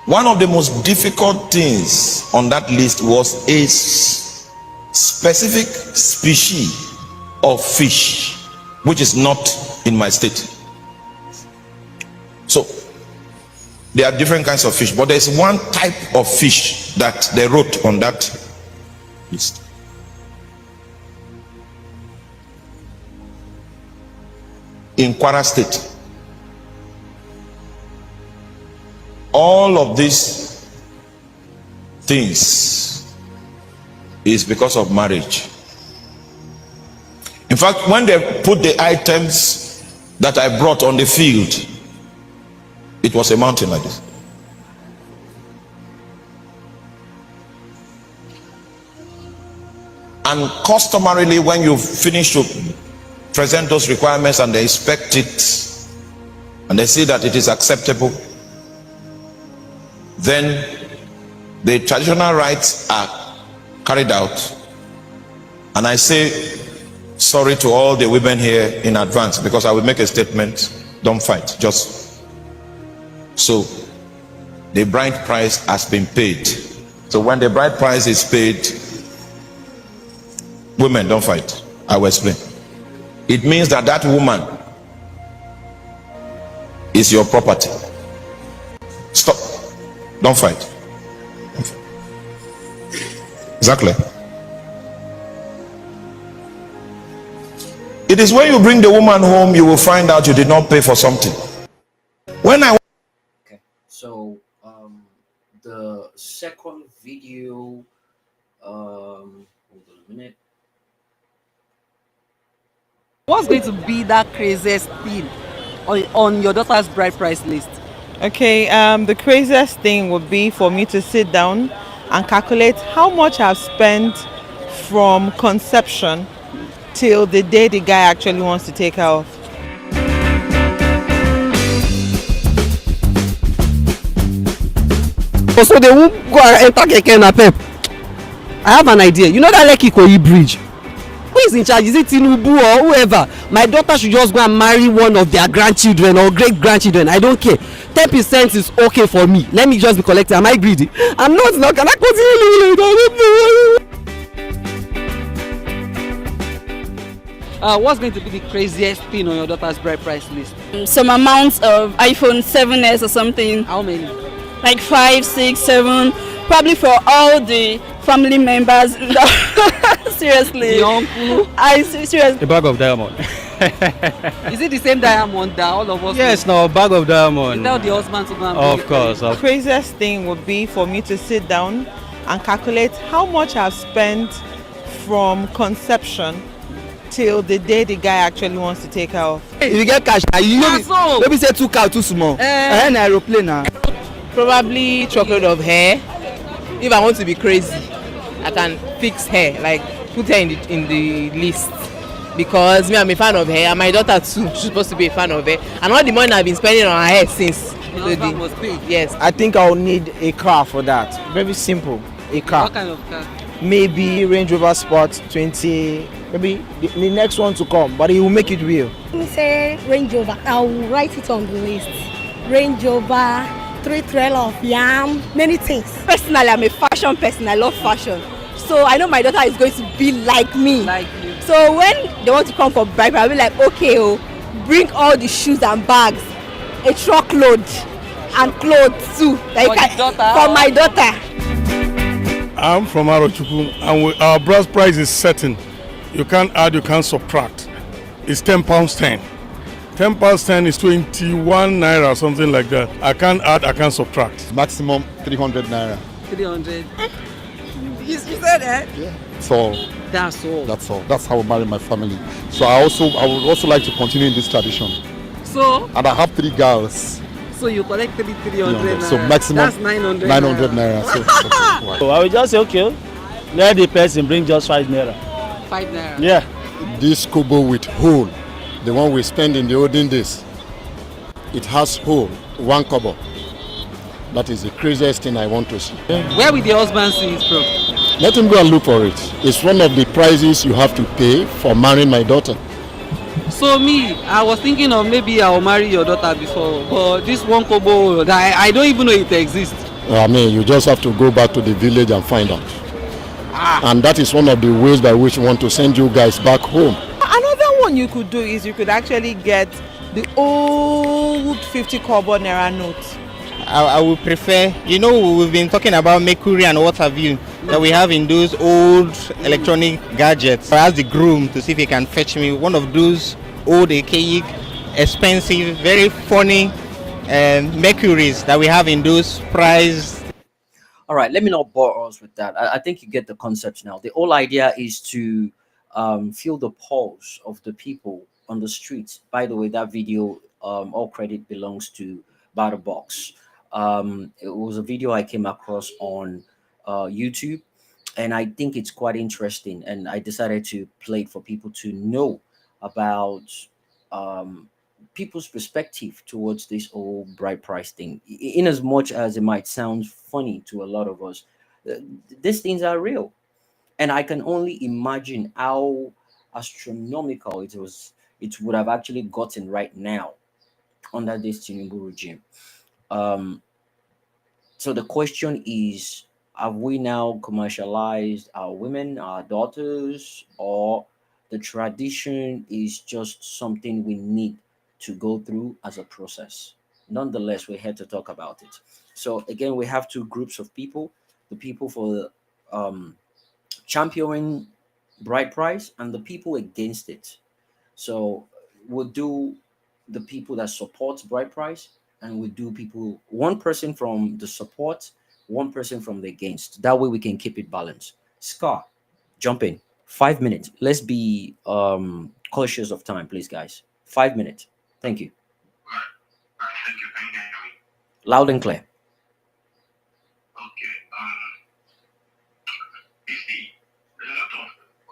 one of the most difficult things on that list was a specific species of fish, which is not in my state. So there are different kinds of fish, but there's one type of fish that they wrote on that list. In Kwara State, all of these things is because of marriage. In fact, when they put the items that I brought on the field, it was a mountain like this. And customarily, when you finish to present those requirements and they inspect it and they see that it is acceptable, then the traditional rites are carried out. And I say sorry to all the women here in advance, because I will make a statement. Don't fight, just so the bride price has been paid. So when the bride price is paid, women, don't fight. I will explain. It means that that woman is your property. Stop. Don't fight. Exactly. It is when you bring the woman home, you will find out you did not pay for something. Okay, so the second video, hold on a minute. What's going to be that craziest thing on your daughter's bride price list? Okay, the craziest thing would be for me to sit down and calculate how much I've spent from conception till the day the guy actually wants to take her off. So they won't go and enter keke na pep. I have an idea. You know that Lekki Ikoyi bridge? Who is in charge? Is it Tinubu or whoever? My daughter should just go and marry one of their grandchildren or great grandchildren. I don't care. 10% is okay for me. Let me just be collected. Am I greedy? I'm not. Now can I continue? What's going to be the craziest thing on your daughter's bride price list? Some amount of iPhone 7s or something. How many? Like 5, 6, 7. Probably for all the family members. Seriously. The uncle. Seriously. A bag of diamond. Is it the same diamond that all of us? Yes, no, a bag of diamond. Without the husband to go and Of course. The craziest thing would be for me to sit down and calculate how much I've spent from conception till the day the guy actually wants to take her off. If you get cash, you know, maybe say 2 car too small. And aeroplane now. Probably chocolate of hair. If I want to be crazy, I can fix hair, like put her in the list. Because me, I'm a fan of hair, and my daughter too. She's supposed to be a fan of hair. And all the money I've been spending on her hair since. Yes. I think I'll need a car for that. Very simple. A car. What kind of car? Maybe Range Rover Sport 20. Maybe the next one to come, but he will make it real. Let me say Range Rover. I will write it on the list. Range Rover, 3 trailer of yam, many things. Personally, I'm a fashion person. I love fashion. So I know my daughter is going to be like me. Like you. So when they want to come for bride, I'll be like, okay, bring all the shoes and bags, a truckload, and clothes too. Like for my daughter. I'm from Arochukwu, and our brass price is certain. You can't add, you can't subtract. It's £10.10. £10.10 is 21 naira, something like that. I can't add, I can't subtract. Maximum 300 naira. 300. You said that? Yeah. So that's all. That's all. That's how I marry my family. So I would also like to continue in this tradition. So. And I have 3 girls. So you collect 300 naira. So maximum That's 900 naira. So I will just say, okay, let the person bring just 5 naira. 5 naira. Yeah. This kobo with hole, the one we spend in the olden days, it has hole, 1 kobo. That is the craziest thing I want to see. Where will the husband see it from? Let him go and look for it. It's one of the prices you have to pay for marrying my daughter. So me, I was thinking of maybe I'll marry your daughter before, but this 1 kobo, I don't even know it exists. I mean, you just have to go back to the village and find out. And that is one of the ways by which we want to send you guys back home. Another one you could do is you could actually get the old 50 kobo naira note. I would prefer, we've been talking about mercury and what have you that we have in those old electronic gadgets. I asked the groom to see if he can fetch me one of those old archaic, expensive, very funny mercuries that we have in those prized. All right, let me not bore us with that. I think you get the concept now. The whole idea is to feel the pulse of the people on the streets. By the way, that video, all credit belongs to Batterbox. It was a video I came across on YouTube, and I think it's quite interesting, and I decided to play it for people to know about people's perspective towards this whole bride price thing. In as much as it might sound funny to a lot of us, these things are real, and I can only imagine how astronomical it would have actually gotten right now under this Tinubu regime. So the question is, have we now commercialized our women, our daughters, or the tradition is just something we need to go through as a process? Nonetheless, we're here to talk about it. So again, we have 2 groups of people: the people for championing bride price and the people against it. So we'll do the people that support bride price, and we do people, 1 person from the support, 1 person from the against. That way we can keep it balanced. Scar, jump in. 5 minutes. Let's be cautious of time, please, guys. 5 minutes. Thank you. Thank you. Can you hear me? Loud and clear. Okay. You see, a lot of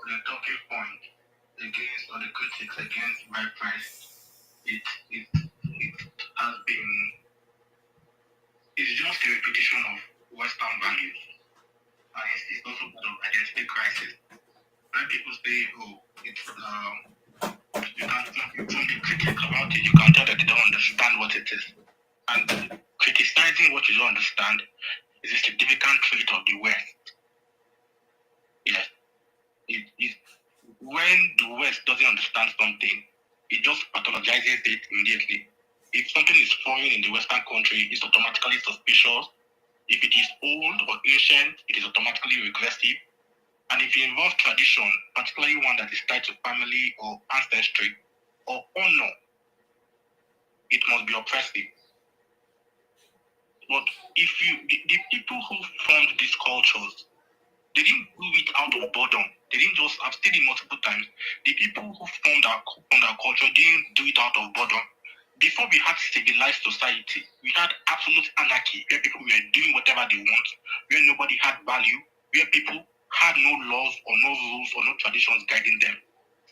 the talking point against or the critics against my price, it has been, it's just a repetition of Western values, and it's also part of identity crisis. when people say, oh, it's you can from the critic about it, you can tell that they don't understand what it is. And criticizing what you don't understand is a significant trait of the West. Yes. When the West doesn't understand something, it just pathologizes it immediately. If something is foreign in the Western country, it's automatically suspicious. If it is old or ancient, it is automatically regressive. And if it involves tradition, particularly one that is tied to family or ancestry or honor, it must be oppressive. But if the people who formed these cultures, they didn't do it out of boredom. They didn't just, I've said it multiple times, the people who formed our culture didn't do it out of boredom. Before we had civilized society, we had absolute anarchy, where people were doing whatever they want, where nobody had value, where people had no laws or no rules or no traditions guiding them.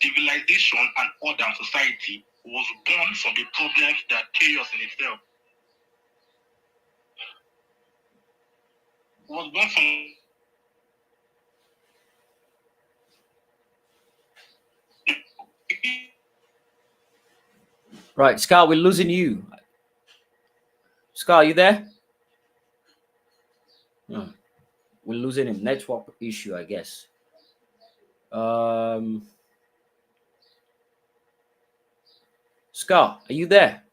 Civilization and order and society was born from the problems that chaos in itself. Was born from Right, Scar, we're losing you. Scar, are you there? We're losing him. Network issue, I guess. Scar, are you there?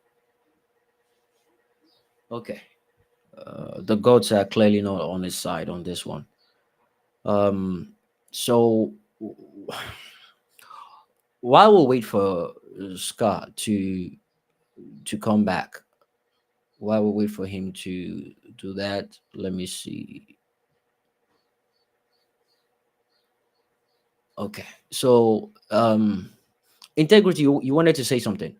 Okay. The gods are clearly not on his side on this one. So while we wait for Scar to come back, while we wait for him to do that, let me see. Okay, so Integrity, you wanted to say something?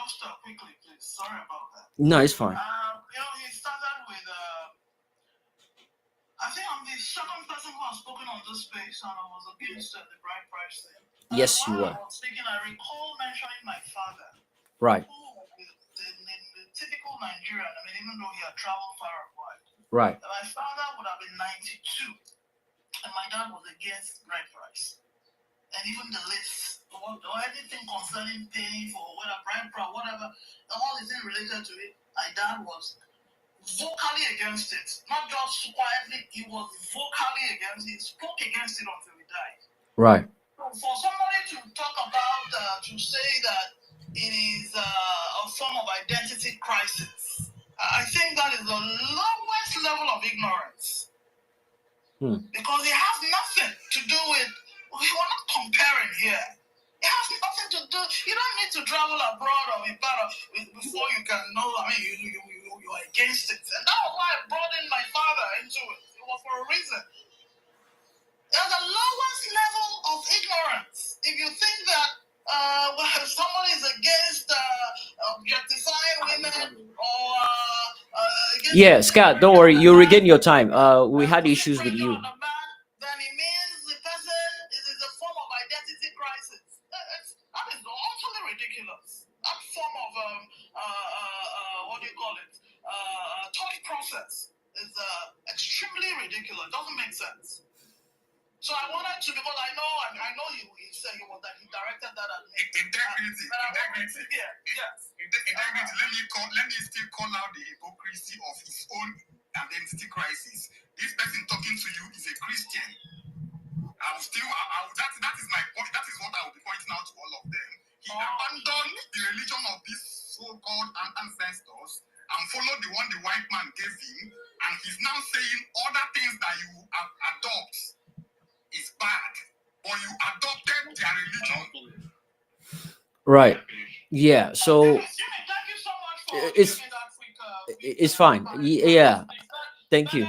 just quickly, please. Sorry about that. No, it's fine. He started with, I think I'm the second person who has spoken on this space, and I was against the bride price thing. Yes, you were. I was speaking, I recall mentioning my father. Right. Who, the typical Nigerian, I mean, even though he had traveled far and wide. Right. My father would have been 92, and my dad was against bride price. And even the list, or anything concerning paying for whether bride price, whatever, all the things related to it, my dad was vocally against it. Not just quietly, he was vocally against it. He spoke against it until he died. Right. For somebody to talk about, to say that it is a form of identity crisis, I think that is the lowest level of ignorance. Because it has nothing to do with, we're not comparing here. It has nothing to do, you don't need to travel abroad or be part of before you can know, I mean, you're against it. And that was why I brought in my father into it. It was for a reason. There's the lowest level of ignorance. If you think that someone is against objectifying women or Yeah, Scott, don't worry. You regain your time. We had issues with you. then it means the person is a form of identity crisis. That is utterly ridiculous. That form of what do you call it? Thought process is extremely ridiculous. It doesn't make sense. So I wanted to, because I know you said that he directed that at me. Integrity. Yes. Integrity. Let me still call out the hypocrisy of his own identity crisis. This person talking to you is a Christian. That is my point. That is what I will be pointing out to all of them. He abandoned the religion of these so-called ancestors and followed the one the white man gave him, and he's now saying other things that you adopt is bad, or you adopted their religion. Right. Yeah. So it's fine. Yeah. Thank you.